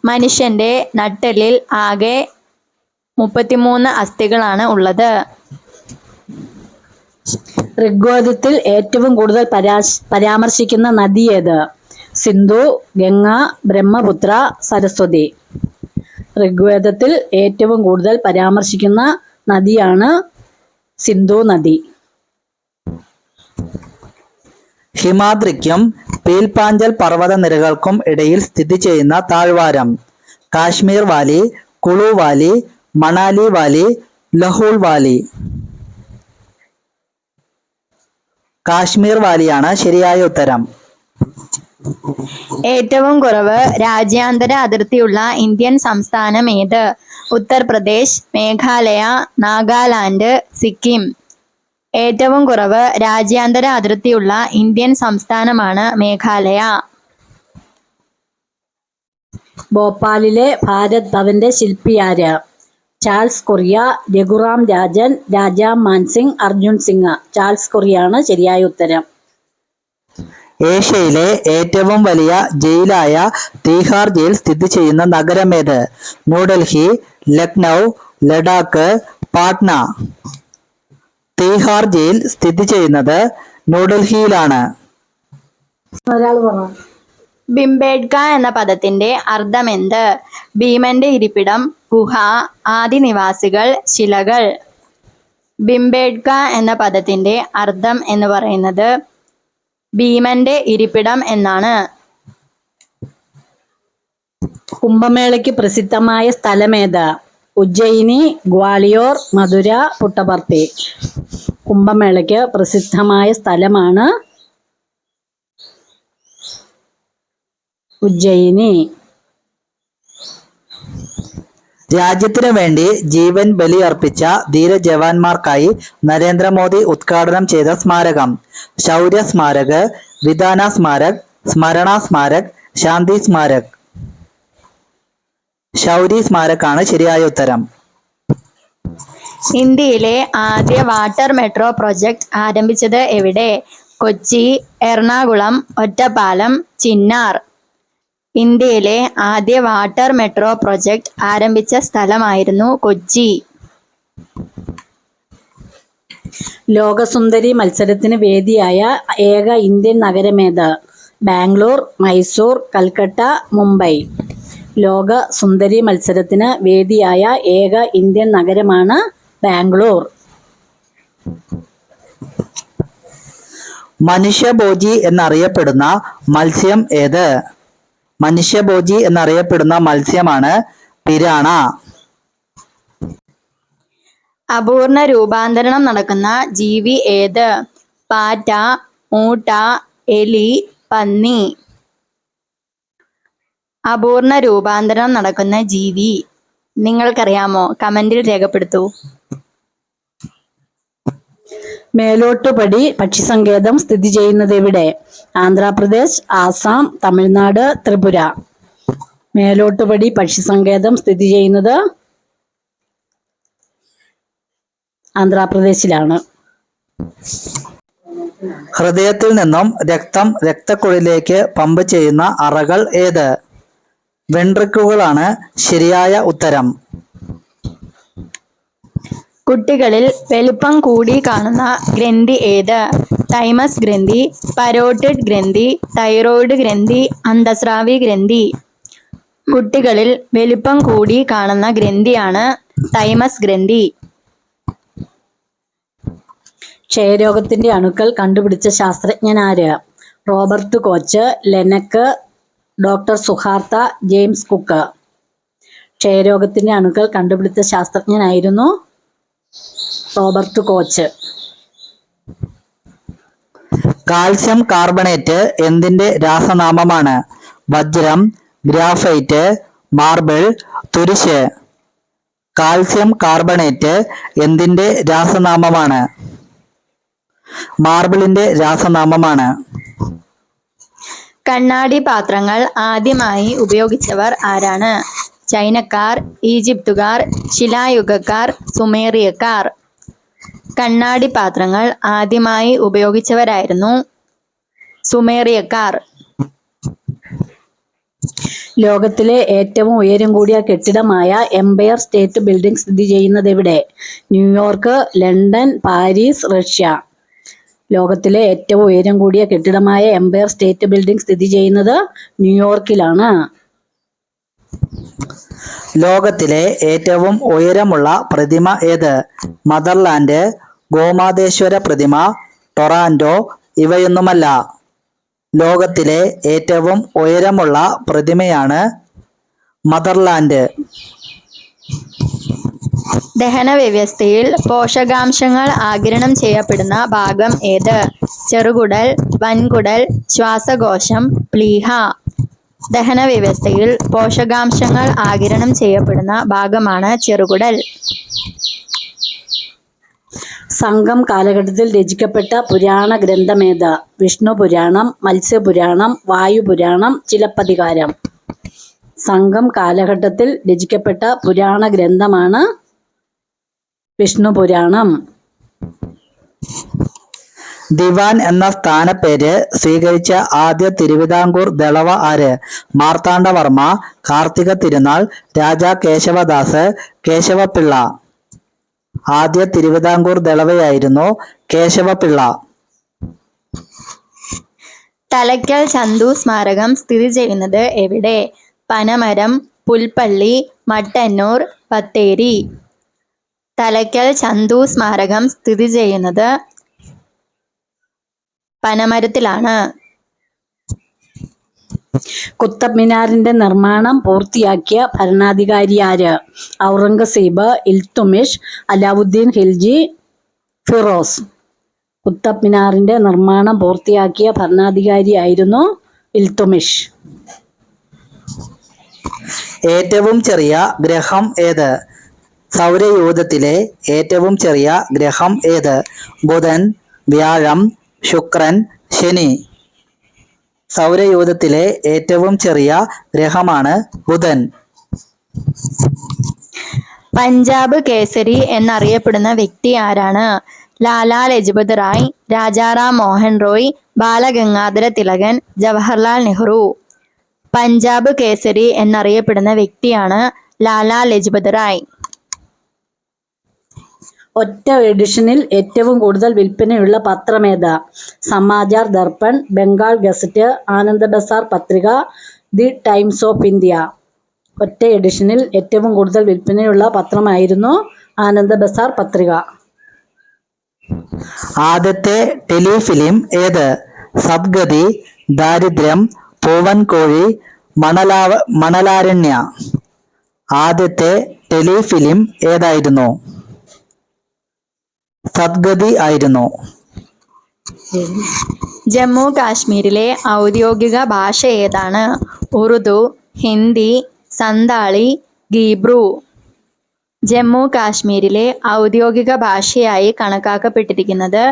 മനുഷ്യന്റെ നട്ടെല്ലിൽ ആകെ 33 അസ്ഥികളാണ് ഉള്ളത്. ഋഗ്വേദത്തിൽ ഏറ്റവും കൂടുതൽ പരാമർശിക്കുന്ന നദി ഏത്? സിന്ധു, ഗംഗ, ബ്രഹ്മപുത്ര, സരസ്വതി. ഋഗ്വേദത്തിൽ ഏറ്റവും കൂടുതൽ പരാമർശിക്കുന്ന നദിയാണ് സിന്ധു നദി. ഹിമാദ്രിക്കും പീൽപാഞ്ചൽ പർവ്വതനിരകൾക്കും ഇടയിൽ സ്ഥിതി ചെയ്യുന്ന താഴ്വാരം? Kashmir valley, Kullu valley, Manali valley, Lahaul valley. Kashmir വാലിയാണ് ശരിയായ ഉത്തരം. ഏറ്റവും കുറവ് രാജ്യാന്തര അതിർത്തിയുള്ള ഇന്ത്യൻ സംസ്ഥാനം ഏത്? ഉത്തർപ്രദേശ്, മേഘാലയ, നാഗാലാൻഡ്, സിക്കിം. ഏറ്റവും കുറവ് രാജ്യാന്തര അതിർത്തിയുള്ള ഇന്ത്യൻ സംസ്ഥാനമാണ് മേഘാലയ. ഭോപ്പാലിലെ ഭാരത് ഭവന്റെ ശില്പി ആര്? ചാൾസ് കൊറിയ, രഘുറാം രാജൻ, രാജാ മാൻസിംഗ്, അർജുൻ സിംഗ്. ചാൾസ് കൊറിയാണ് ശരിയായ ഉത്തരം. ഏഷ്യയിലെ ഏറ്റവും വലിയ ജയിലായ തീഹാർ ജയിൽ സ്ഥിതി ചെയ്യുന്ന നഗരമേത്? ന്യൂഡൽഹി, ലക്നൗ, ലഡാക്ക്, പാട്ന. തീഹാർ ജയിൽ സ്ഥിതി ചെയ്യുന്നത് ന്യൂഡൽഹിയിലാണ്. ബിംബേഡ്ക എന്ന പദത്തിന്റെ അർത്ഥമെന്ത്? ഭീമന്റെ ഇരിപ്പിടം, ഗുഹ, ആദിനിവാസികൾ, ശിലകൾ. ബിംബേഡ്ക എന്ന പദത്തിന്റെ അർത്ഥം എന്ന് പറയുന്നത് ഭീമന്റെ ഇരിപ്പിടം എന്നാണ്. കുംഭമേളയ്ക്ക് പ്രസിദ്ധമായ സ്ഥലമേത്? ഉജ്ജയിനി, ഗ്വാളിയോർ, മധുര, പുട്ടപർത്തി. കുംഭമേളയ്ക്ക് പ്രസിദ്ധമായ സ്ഥലമാണ് ഉജ്ജയിനി. രാജ്യത്തിനു വേണ്ടി ജീവൻ ബലിയർപ്പിച്ച ധീരജവാന്മാർക്കായി നരേന്ദ്രമോദി ഉദ്ഘാടനം ചെയ്ത സ്മാരകം? ശൗര്യ സ്മാരക്, വിധാന സ്മാരക്, സ്മരണ സ്മാരക്, ശാന്തി സ്മാരക്. ശൗര്യ സ്മാരകാണ് ശരിയായ ഉത്തരം. ഇന്ത്യയിലെ ആദ്യ വാട്ടർ മെട്രോ പ്രൊജക്ട് ആരംഭിച്ചത് എവിടെ? കൊച്ചി, എറണാകുളം, ഒറ്റപ്പാലം, ചിന്നാർ. ഇന്ത്യയിലെ ആദ്യ വാട്ടർ മെട്രോ പ്രൊജക്ട് ആരംഭിച്ച സ്ഥലമായിരുന്നു കൊച്ചി. ലോകസുന്ദരി മത്സരത്തിന് വേദിയായ ഏക ഇന്ത്യൻ നഗരമേത്? ബാംഗ്ലൂർ, മൈസൂർ, കൽക്കട്ട, മുംബൈ. ലോക സുന്ദരി മത്സരത്തിന് വേദിയായ ഏക ഇന്ത്യൻ നഗരമാണ് ബാംഗ്ലൂർ. മനുഷ്യഭോജി എന്നറിയപ്പെടുന്ന മത്സ്യം ഏത്? മനുഷ്യഭോജി എന്നറിയപ്പെടുന്ന മത്സ്യമാണ് പിരാണ. അപൂർണ രൂപാന്തരണം നടക്കുന്ന ജീവി ഏത്? പാറ്റ, മൂട്ട, എലി, പന്നി. അപൂർണ രൂപാന്തരണം നടക്കുന്ന ജീവി നിങ്ങൾക്കറിയാമോ? കമന്റിൽ രേഖപ്പെടുത്തൂ. മേലോട്ടുപടി പക്ഷിസങ്കേതം സ്ഥിതി ചെയ്യുന്നത് എവിടെ? ആന്ധ്രാപ്രദേശ്, ആസാം, തമിഴ്നാട്, ത്രിപുര. മേലോട്ടുപടി പക്ഷിസങ്കേതം സ്ഥിതി ചെയ്യുന്നത് ആന്ധ്രാപ്രദേശിലാണ്. ഹൃദയത്തിൽ നിന്നും രക്തം രക്തക്കുഴലിലേക്ക് പമ്പ് ചെയ്യുന്ന അറകൾ ഏത്? വെൻട്രിക്കിളുകളാണ് ശരിയായ ഉത്തരം. കുട്ടികളിൽ വലിപ്പം കൂടി കാണുന്ന ഗ്രന്ഥി ഏത്? തൈമസ് ഗ്രന്ഥി, പരോട്ടിഡ് ഗ്രന്ഥി, തൈറോയ്ഡ് ഗ്രന്ഥി, അന്തസ്രാവി ഗ്രന്ഥി. കുട്ടികളിൽ വലിപ്പം കൂടി കാണുന്ന ഗ്രന്ഥിയാണ് തൈമസ് ഗ്രന്ഥി. ക്ഷയരോഗത്തിന്റെ അണുക്കൾ കണ്ടുപിടിച്ച ശാസ്ത്രജ്ഞൻ ആര്? റോബർട്ട് കോച്ച്, ലെനക്ക്, ഡോക്ടർ സുഹാർത്ത, ജെയിംസ് കുക്ക്. ക്ഷയരോഗത്തിന്റെ അണുക്കൾ കണ്ടുപിടിച്ച ശാസ്ത്രജ്ഞനായിരുന്നു റോബർട്ട് കോച്ച്. കാൽസ്യം കാർബണേറ്റ് എന്തിന്റെ രാസനാമമാണ്? വജ്രം, ഗ്രാഫൈറ്റ്, മാർബിൾ, തുരിശ്. കാൽസ്യം കാർബണേറ്റ് എന്തിന്റെ രാസനാമമാണ്? മാർബിളിന്റെ രാസനാമമാണ്. കണ്ണാടി പാത്രങ്ങൾ ആദ്യമായി ഉപയോഗിച്ചവർ ആരാണ്? ചൈനക്കാർ, ഈജിപ്തുകാർ, ശിലായുഗക്കാർ, സുമേറിയക്കാർ. കണ്ണാടി പാത്രങ്ങൾ ആദ്യമായി ഉപയോഗിച്ചവരായിരുന്നു സുമേറിയക്കാർ. ലോകത്തിലെ ഏറ്റവും ഉയരം കൂടിയ കെട്ടിടമായ എംപയർ സ്റ്റേറ്റ് ബിൽഡിംഗ് സ്ഥിതി ചെയ്യുന്നത് എവിടെ? New York, London, Paris, Russia. ലോകത്തിലെ ഏറ്റവും ഉയരം കൂടിയ കെട്ടിടമായ എംപയർ സ്റ്റേറ്റ് ബിൽഡിംഗ് സ്ഥിതി ചെയ്യുന്നത് ന്യൂയോർക്കിലാണ്. ലോകത്തിലെ ഏറ്റവും ഉയരമുള്ള പ്രതിമ ഏത്? മദർലാൻഡ്, ഗോമാതേശ്വര പ്രതിമ, ടൊറാന്റോ. ഇവയൊന്നുമല്ല. ലോകത്തിലെ ഏറ്റവും ഉയരമുള്ള പ്രതിമയാണ് മദർലാൻഡ്. ദഹന വ്യവസ്ഥയിൽ പോഷകാംശങ്ങൾ ആഗിരണം ചെയ്യപ്പെടുന്ന ഭാഗം ഏത്? ചെറുകുടൽ, വൻകുടൽ, ശ്വാസകോശം, പ്ലീഹ. ദഹന വ്യവസ്ഥയിൽ പോഷകാംശങ്ങൾ ആഗിരണം ചെയ്യപ്പെടുന്ന ഭാഗമാണ് ചെറുകുടൽ. സംഘം കാലഘട്ടത്തിൽ രചിക്കപ്പെട്ട പുരാണ ഗ്രന്ഥമേത്? വിഷ്ണു പുരാണം, മത്സ്യപുരാണം, വായുപുരാണം, ചിലപ്പതികാരം. സംഘം കാലഘട്ടത്തിൽ രചിക്കപ്പെട്ട പുരാണ ഗ്രന്ഥമാണ് വിഷ്ണു പുരാണം. ദിവാൻ എന്ന സ്ഥാനപ്പേര് സ്വീകരിച്ച ആദ്യ തിരുവിതാംകൂർ ദളവ ആര്? മാർത്താണ്ഡവർമ്മ, കാർത്തിക തിരുനാൾ, രാജാ കേശവദാസ്, കേശവപിള്ള. ആദ്യ തിരുവിതാംകൂർ ദളവയായിരുന്നു കേശവപിള്ള. തലയ്ക്കൽ ചന്തു സ്മാരകം സ്ഥിതി ചെയ്യുന്നത് എവിടെ? പനമരം, പുൽപ്പള്ളി, മട്ടന്നൂർ, ബത്തേരി. തലയ്ക്കൽ ചന്തു സ്മാരകം സ്ഥിതി ചെയ്യുന്നത് പനമരത്തിലാണ്. കുത്തബ് മിനാറിന്റെ നിർമ്മാണം പൂർത്തിയാക്കിയ ഭരണാധികാരി ആര്? ഔറംഗസീബ്, ഇൽത്തുമിഷ്, അലാവുദ്ദീൻ ഖിൽജി, ഫിറോസ്. കുത്തബ് മിനാറിന്റെ നിർമ്മാണം പൂർത്തിയാക്കിയ ഭരണാധികാരിയായിരുന്നു ഇൽത്തുമിഷ്. ഏറ്റവും ചെറിയ ഗ്രഹം ഏത്? സൗരയൂഥത്തിലെ ഏറ്റവും ചെറിയ ഗ്രഹം ഏത്? ബുധൻ, വ്യാഴം, ശുക്രൻ, ശനി. സൗരയൂഥത്തിലെ ഏറ്റവും ചെറിയ ഗ്രഹമാണ് ബുധൻ. പഞ്ചാബ് കേസരി എന്നറിയപ്പെടുന്ന വ്യക്തി ആരാണ്? ലാലാ ലജ്പത് റായ്, രാജാറാം മോഹൻ റോയ്, ബാലഗംഗാധര തിലകൻ, ജവഹർലാൽ നെഹ്റു. പഞ്ചാബ് കേസരി എന്നറിയപ്പെടുന്ന വ്യക്തിയാണ് ലാലാ ലജ്പത് റായ്. ഒറ്റ എഡിഷനിൽ ഏറ്റവും കൂടുതൽ വിൽപ്പനയുള്ള പത്രമേത്? സമാചാർ ദർപ്പൺ, ബംഗാൾ ഗസറ്റ്, ആനന്ദ് ബസാർ പത്രിക, ദി ടൈംസ് ഓഫ് ഇന്ത്യ. ഒറ്റ എഡിഷനിൽ ഏറ്റവും കൂടുതൽ വിൽപ്പനയുള്ള പത്രമായിരുന്നു ആനന്ദ് ബസാർ പത്രിക. ആദ്യത്തെ ടെലിഫിലിം ഏത്? സദ്ഗതി, ദാരിദ്ര്യം, പൂവൻകോഴി, മണലാരണ്യ. ആദ്യത്തെ ടെലിഫിലിം ഏതായിരുന്നു? സദ്ഗതി ആയിരുന്നു. ജമ്മു കാശ്മീരിലെ ഔദ്യോഗിക ഭാഷ ഏതാണ്? ഉറുദു, ഹിന്ദി, സന്താളി, ഗീബ്രു. ജമ്മു കാശ്മീരിലെ ഔദ്യോഗിക ഭാഷയായി കണക്കാക്കപ്പെട്ടിരിക്കുന്നത്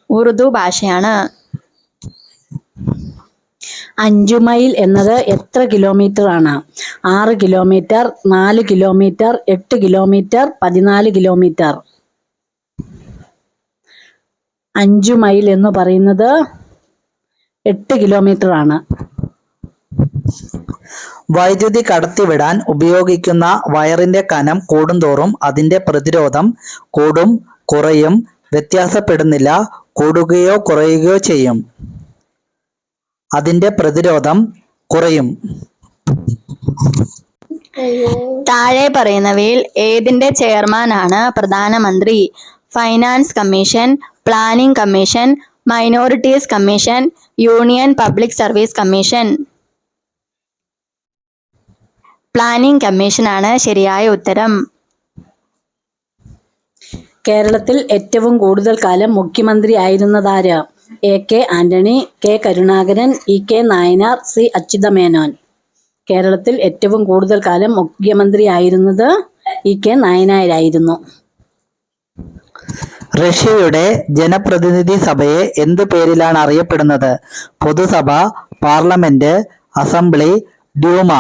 ഉറുദു ഭാഷയാണ്. 5 മൈൽ എന്നത് എത്ര കിലോമീറ്റർ ആണ്? 6 kilometre, 4 kilometre, 8 kilometre, 14 kilometre. 5 mile എന്ന് പറയുന്നത് 8 കിലോമീറ്റർ ആണ്. വൈദ്യുതി കടത്തിവിടാൻ ഉപയോഗിക്കുന്ന വയറിന്റെ കനം കൂടുന്തോറും അതിന്റെ പ്രതിരോധം കൂടും, കുറയും, വ്യത്യാസപ്പെടുന്നില്ല, കൂടുകയോ കുറയുകയോ ചെയ്യും. അതിന്റെ പ്രതിരോധം കുറയും. താഴെ പറയുന്നവയിൽ ഏതിന്റെ ചെയർമാനാണ് പ്രധാനമന്ത്രി? Finance commission, planning commission, minorities commission, union public service commission. Planning കമ്മീഷനാണ് ശരിയായ ഉത്തരം. കേരളത്തിൽ ഏറ്റവും കൂടുതൽ കാലം മുഖ്യമന്ത്രി ആയിരുന്നതാര്? A.K. Antony, K. Karunakaran, E.K. Nayanar, C. Achutha Menon. കേരളത്തിൽ ഏറ്റവും കൂടുതൽ കാലം മുഖ്യമന്ത്രി ആയിരുന്നത് E.K. നായനാരായിരുന്നു. റഷ്യയുടെ ജനപ്രതിനിധി സഭയെ എന്തു പേരിലാണ് അറിയപ്പെടുന്നത്? പൊതുസഭ, പാർലമെന്റ്, അസംബ്ലി, ഡ്യൂമ.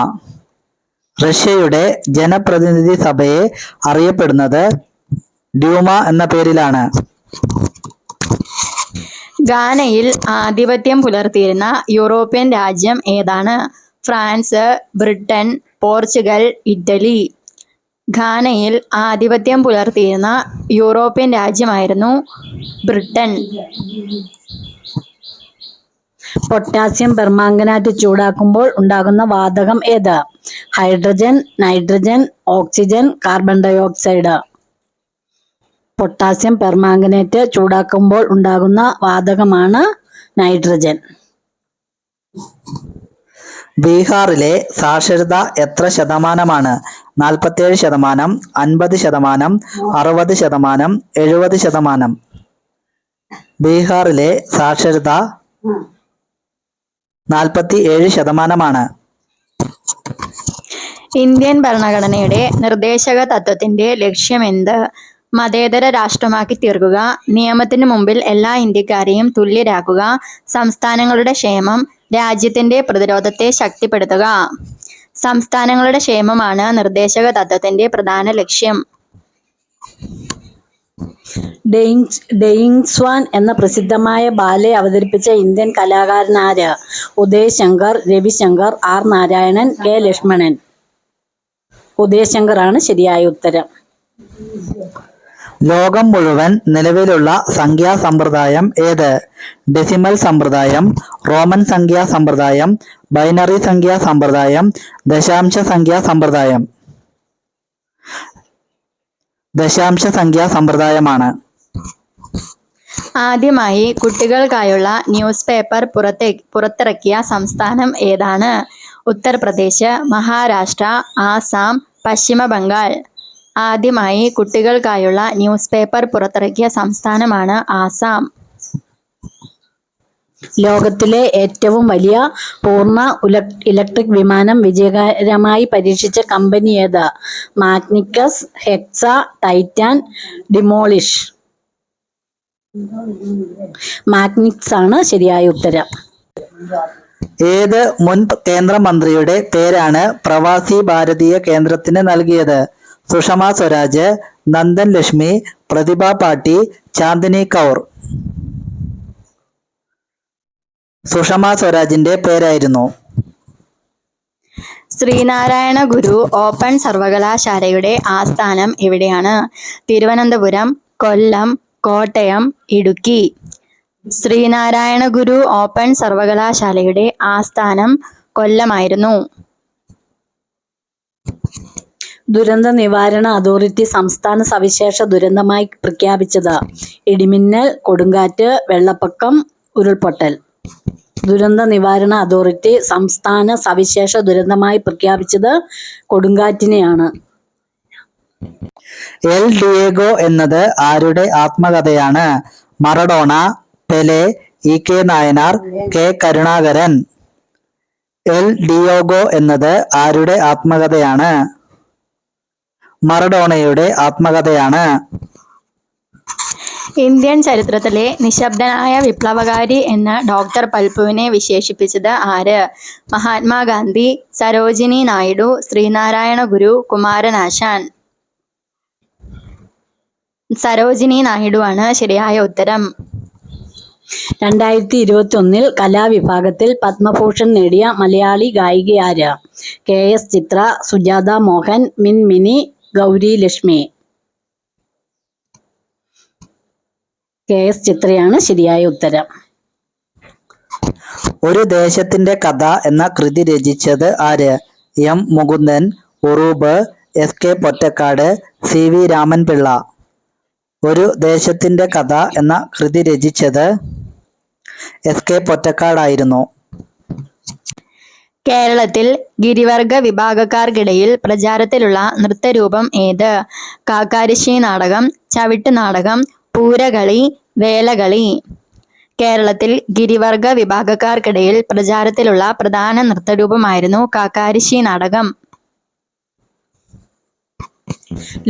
റഷ്യയുടെ ജനപ്രതിനിധി സഭയെ അറിയപ്പെടുന്നത് ഡ്യൂമ എന്ന പേരിലാണ്. ഗാനയിൽ ആധിപത്യം പുലർത്തിയിരുന്ന യൂറോപ്യൻ രാജ്യം ഏതാണ്? France, Britain, Portugal, Italy. ഘാനയിൽ ആധിപത്യം പുലർത്തിയിരുന്ന യൂറോപ്യൻ രാജ്യമായിരുന്നു ബ്രിട്ടൻ. പൊട്ടാസ്യം പെർമാംഗനാറ്റ് ചൂടാക്കുമ്പോൾ ഉണ്ടാകുന്ന വാതകം ഏത്? Hydrogen, nitrogen, oxygen, carbon dioxide. Potassium permanganate ചൂടാക്കുമ്പോൾ ഉണ്ടാകുന്ന വാതകമാണ് നൈട്രജൻ. ബീഹാറിലെ സാക്ഷരത എത്ര ശതമാനമാണ്? 47%, 50%, 60%, 70%. ബീഹാറിലെ സാക്ഷരത 47%. ഇന്ത്യൻ ഭരണഘടനയുടെ നിർദ്ദേശക തത്വത്തിന്റെ ലക്ഷ്യമെന്ത്? മതേതര രാഷ്ട്രമാക്കി തീർക്കുക, നിയമത്തിനു മുമ്പിൽ എല്ലാ ഇന്ത്യക്കാരെയും തുല്യരാക്കുക, സംസ്ഥാനങ്ങളുടെ ക്ഷേമം, രാജ്യത്തിന്റെ പ്രതിരോധത്തെ ശക്തിപ്പെടുത്തുക. സംസ്ഥാനങ്ങളുടെ ക്ഷേമമാണ് നിർദ്ദേശക തത്വത്തിന്റെ പ്രധാന ലക്ഷ്യം. ഡെയിങ് സ്വാൻ എന്ന പ്രസിദ്ധമായ ബാലെ അവതരിപ്പിച്ച ഇന്ത്യൻ കലാകാരനാര്? Uday Shankar, Ravishankar, R Narayanan, K Lakshmanan. ഉദയ് ശങ്കർ ആണ് ശരിയായ ഉത്തരം. ലോകം മുഴുവൻ നിലവിലുള്ള സംഖ്യാ സമ്പ്രദായം ഏത്? ഡെസിമൽ സമ്പ്രദായം, റോമൻ സംഖ്യാ സമ്പ്രദായം, ബൈനറി സംഖ്യാ സമ്പ്രദായം, ദശാംശ സംഖ്യാ സമ്പ്രദായം. ദശാംശ സംഖ്യാ സമ്പ്രദായമാണ്. ആദ്യമായി കുട്ടികൾക്കായുള്ള ന്യൂസ് പേപ്പർ പുറത്തിറക്കിയ സംസ്ഥാനം ഏതാണ്? ഉത്തർപ്രദേശ്, മഹാരാഷ്ട്ര, ആസാം, പശ്ചിമ ബംഗാൾ. ആദ്യമായി കുട്ടികൾക്കായുള്ള ന്യൂസ് പേപ്പർ പുറത്തിറക്കിയ സംസ്ഥാനമാണ് ആസാം. ലോകത്തിലെ ഏറ്റവും വലിയ പൂർണ്ണ ഇലക്ട്രിക് വിമാനം വിജയകരമായി പരീക്ഷിച്ച കമ്പനി ഏത്? മാഗ്നിക്കസ്, ഹെക്സ, ടൈറ്റാൻ, ഡിമോളിഷ്. മാഗ്നിക്സ് ആണ് ശരിയായ ഉത്തരം. ഏത് മുൻ കേന്ദ്രമന്ത്രിയുടെ പേരാണ് പ്രവാസി ഭാരതീയ കേന്ദ്രത്തിന് നൽകിയത്? സുഷമ സ്വരാജ്, നന്ദൻ ലക്ഷ്മി, പ്രതിഭ പാട്ടീൽ, ചാന്ദിനി കൗർ. സുഷമ സ്വരാജിന്റെ പേരായിരുന്നു. ശ്രീനാരായണ ഗുരു ഓപ്പൺ സർവകലാശാലയുടെ ആസ്ഥാനം എവിടെയാണ്? തിരുവനന്തപുരം, കൊല്ലം, കോട്ടയം, ഇടുക്കി. ശ്രീനാരായണ ഗുരു ഓപ്പൺ സർവകലാശാലയുടെ ആസ്ഥാനം കൊല്ലമായിരുന്നു. ദുരന്ത നിവാരണ അതോറിറ്റി സംസ്ഥാന സവിശേഷ ദുരന്തമായി പ്രഖ്യാപിച്ചത് ഇടിമിന്നൽ, കൊടുങ്കാറ്റ്, വെള്ളപ്പൊക്കം, ഉരുൾപൊട്ടൽ. ദുരന്ത നിവാരണ അതോറിറ്റി സംസ്ഥാന സവിശേഷ ദുരന്തമായി പ്രഖ്യാപിച്ചത് കൊടുങ്കാറ്റിനെയാണ്. എൽ ഡിയേഗോ എന്നത് ആരുടെ ആത്മകഥയാണ്? Maradona, Pele, E K Nayanar, K Karunakaran. El Diego എന്നത് ആരുടെ ആത്മകഥയാണ്? മറഡോണയുടെ ആത്മകഥയാണ്. ഇന്ത്യൻ ചരിത്രത്തിലെ നിശബ്ദനായ വിപ്ലവകാരി എന്ന് ഡോക്ടർ പൽപുവിനെ വിശേഷിപ്പിച്ചത് ആര്? മഹാത്മാഗാന്ധി, സരോജിനി നായിഡു, ശ്രീനാരായണ ഗുരു, കുമാരനാശാൻ. സരോജിനി നായിഡു ആണ് ശരിയായ ഉത്തരം. 2021 കലാവിഭാഗത്തിൽ പത്മഭൂഷൺ നേടിയ മലയാളി ഗായികയാര്? KS ചിത്ര, സുജാത മോഹൻ, മിൻമിനി, ഗൗരി ലക്ഷ്മി. KS ചിത്രയാണ് ശരിയായ ഉത്തരം. ഒരു ദേശത്തിന്റെ കഥ എന്ന കൃതി രചിച്ചത് ആര്? M Mukundan, Uroob, SK Pottekkatt, CV Raman Pillai. ഒരു ദേശത്തിന്റെ കഥ എന്ന കൃതി രചിച്ചത് SK പൊറ്റക്കാടായിരുന്നു. കേരളത്തിൽ ഗിരിവർഗ വിഭാഗക്കാർക്കിടയിൽ പ്രചാരത്തിലുള്ള നൃത്തരൂപം ഏത്? കാക്കാരശ്ശി നാടകം, ചവിട്ട് നാടകം, പൂരകളി, വേലകളി. കേരളത്തിൽ ഗിരിവർഗ വിഭാഗക്കാർക്കിടയിൽ പ്രചാരത്തിലുള്ള പ്രധാന നൃത്തരൂപമായിരുന്നു കാക്കാരശ്ശി നാടകം.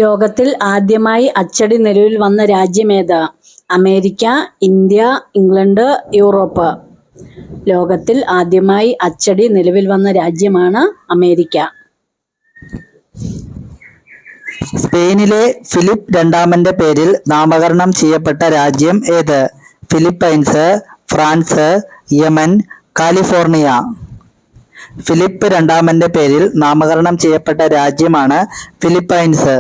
ലോകത്തിൽ ആദ്യമായി അച്ചടി നിലവിൽ വന്ന രാജ്യമേത്? America, India, England, Europe. ലോകത്തിൽ ആദ്യമായി അച്ചടി നിലവിൽ വന്ന രാജ്യമാണ് അമേരിക്ക. സ്പെയിനിലെ ഫിലിപ്പ് രണ്ടാമന്റെ പേരിൽ നാമകരണം ചെയ്യപ്പെട്ട രാജ്യം ഏത്? Philippines, France, Yemen, California. Philip രണ്ടാമന്റെ പേരിൽ നാമകരണം ചെയ്യപ്പെട്ട രാജ്യമാണ് ഫിലിപ്പൈൻസ്.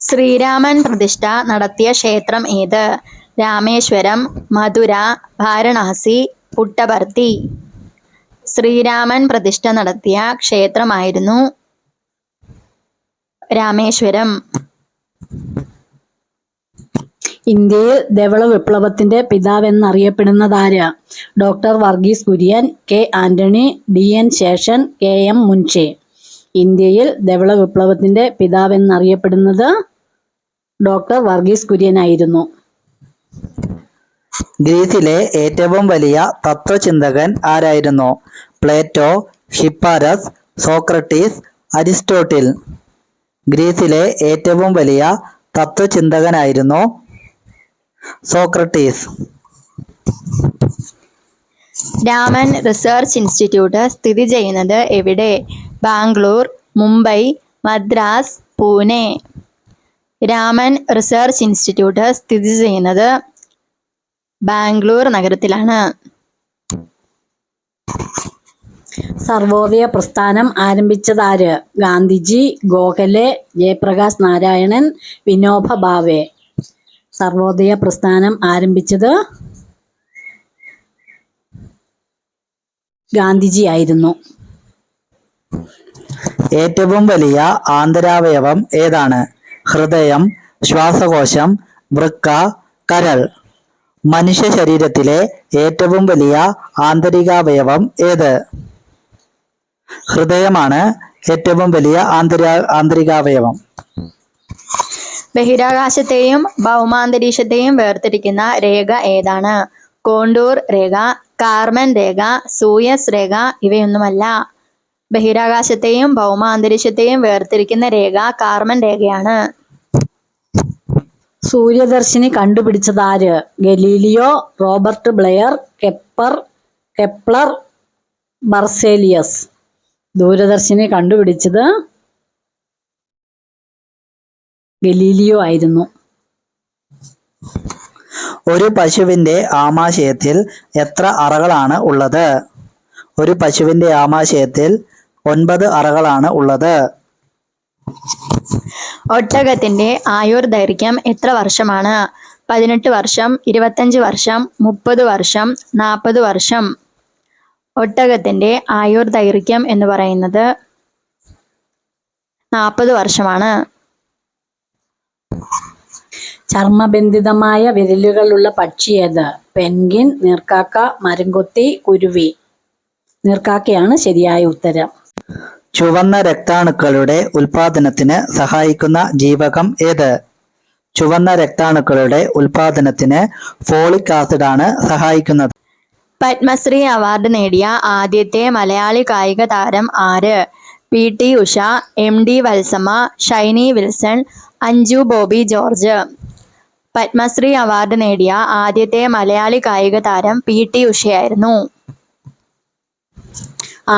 ശ്രീരാമൻ പ്രതിഷ്ഠ നടത്തിയ ക്ഷേത്രം ഏത്? രാമേശ്വരം, മധുര, വാരണാസി, പുട്ടപർത്തി. ശ്രീരാമൻ പ്രതിഷ്ഠ നടത്തിയ ക്ഷേത്രമായിരുന്നു രാമേശ്വരം. ഇന്ത്യയിൽ ധവള വിപ്ലവത്തിന്റെ പിതാവെന്നറിയപ്പെടുന്നതാര്? Doctor Varghese Kurien, K Antony, DN Seshan, KM Munshi. ഇന്ത്യയിൽ ധവള വിപ്ലവത്തിന്റെ പിതാവെന്നറിയപ്പെടുന്നത് ഡോക്ടർ വർഗീസ് കുര്യനായിരുന്നു. ഗ്രീസിലെ ഏറ്റവും വലിയ തത്വചിന്തകൻ ആരായിരുന്നു? Plato, Hipparchus, Socrates, Aristotle. ഗ്രീസിലെ ഏറ്റവും വലിയ തത്വചിന്തകനായിരുന്നു സോക്രട്ടീസ്. രാമൻ റിസർച്ച് ഇൻസ്റ്റിറ്റ്യൂട്ട് സ്ഥിതി ചെയ്യുന്നത് എവിടെ? ബാംഗ്ലൂർ, മുംബൈ, മദ്രാസ്, പൂനെ. രാമൻ റിസർച്ച് ഇൻസ്റ്റിറ്റ്യൂട്ട് സ്ഥിതി ചെയ്യുന്നത് ബാംഗ്ലൂർ നഗരത്തിലാണ്. സർവോദയ പ്രസ്ഥാനം ആരംഭിച്ചതാര്? ഗാന്ധിജി, ഗോഖലെ, ജയപ്രകാശ് നാരായണൻ, വിനോബ ഭാവെ. സർവോദയ പ്രസ്ഥാനം ആരംഭിച്ചത് ഗാന്ധിജി ആയിരുന്നു. ഏറ്റവും വലിയ ആന്തരാവയവം ഏതാണ്? ഹൃദയം, ശ്വാസകോശം, വൃക്ക, കരൾ. മനുഷ്യ ശരീരത്തിലെ ഏറ്റവും വലിയ ആന്തരികാവയവം ഏത്? ഹൃദയമാണ് ഏറ്റവും വലിയ ആന്തരികാവയവം. ബഹിരാകാശത്തെയും ഭൗമാന്തരീക്ഷത്തെയും വേർതിരിക്കുന്ന രേഖ ഏതാണ്? കോണ്ടൂർ രേഖ, കാർമൻ രേഖ, സൂയസ് രേഖ. ഇവയൊന്നുമല്ല. ബഹിരാകാശത്തെയും ഭൗമാന്തരീക്ഷത്തെയും വേർതിരിക്കുന്ന രേഖ കാർമൻ രേഖയാണ്. സൂര്യദർശിനി കണ്ടുപിടിച്ചതാര്? Galileo, Robert Blair, Kepler, Berzelius. ദൂരദർശിനി കണ്ടുപിടിച്ചത് ഗലീലിയോ ആയിരുന്നു. ഒരു പശുവിന്റെ ആമാശയത്തിൽ എത്ര അറകളാണ് ഉള്ളത്? ഒരു പശുവിന്റെ ആമാശയത്തിൽ 9 അറകളാണ് ഉള്ളത്. ഒട്ടകത്തിന്റെ ആയുർദൈർഘ്യം എത്ര വർഷമാണ്? 18 വർഷം, 25 വർഷം, 30 വർഷം, 40 വർഷം. ഒട്ടകത്തിന്റെ ആയുർദൈർഘ്യം എന്ന് പറയുന്നത് 40 വർഷമാണ്. ചർമ്മബന്ധിതമായ വിരലുകളുള്ള പക്ഷി ഏത്? പെൻഗിൻ, നീർക്കാക്ക, മരംകൊത്തി, കുരുവി. നീർക്കാക്കയാണ് ശരിയായ ഉത്തരം. ചുവന്ന രക്താണുക്കളുടെ ഉൽപാദനത്തിന് സഹായിക്കുന്ന ജീവകം ഏത്? ചുവന്ന രക്താണുക്കളുടെ ഉൽപാദനത്തിന് ഫോളിക് ആസിഡ് ആണ് സഹായിക്കുന്നത്. പത്മശ്രീ അവാർഡ് നേടിയ ആദ്യത്തെ മലയാളി കായിക താരം ആര്? PT Usha, MD Valsamma, Shiny Wilson, Anju Bobby George. Padmashri award നേടിയ ആദ്യത്തെ മലയാളി കായിക താരം PT ഉഷയായിരുന്നു.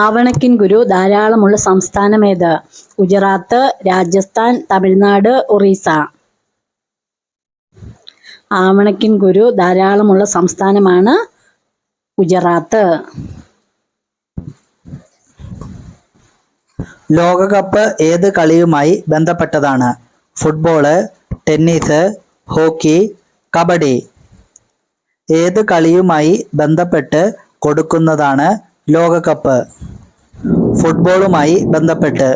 ആവണക്കിൻ ഗുരു ധാരാളമുള്ള സംസ്ഥാനം ഏത്? ഗുജറാത്ത്, രാജസ്ഥാൻ, തമിഴ്നാട്, ഒറീസ. ആവണക്കിൻ ഗുരു ധാരാളമുള്ള സംസ്ഥാനമാണ് ഗുജറാത്ത്. ലോകകപ്പ് ഏത് കളിയുമായി ബന്ധപ്പെട്ടതാണ്? Football, tennis, hockey, kabaddi. ഏത് കളിയുമായി ബന്ധപ്പെട്ട് കൊടുക്കുന്നതാണ് ലോകകപ്പ്? ഫുട്ബോളുമായി ബന്ധപ്പെട്ട്.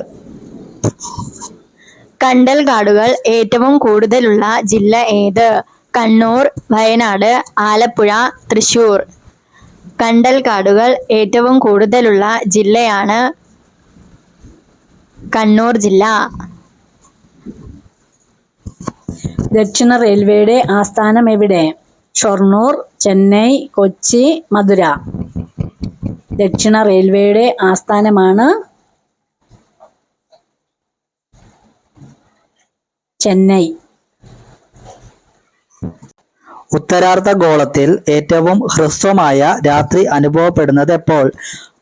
കണ്ടൽ കാടുകൾ ഏറ്റവും കൂടുതലുള്ള ജില്ല ഏത്? കണ്ണൂർ, വയനാട്, ആലപ്പുഴ, തൃശൂർ. കണ്ടൽ കാടുകൾ ഏറ്റവും കൂടുതലുള്ള ജില്ലയാണ് കണ്ണൂർ ജില്ല. ദക്ഷിണ റെയിൽവേയുടെ ആസ്ഥാനം എവിടെ? ഷൊർണൂർ, ചെന്നൈ, കൊച്ചി, മധുര. ദക്ഷിണ റെയിൽവേയുടെ ആസ്ഥാനമാണ് ചെന്നൈ. ഉത്തരാർദ്ധഗോളത്തിൽ ഏറ്റവും ഹ്രസ്വമായ രാത്രി അനുഭവപ്പെടുന്നത് എപ്പോൾ?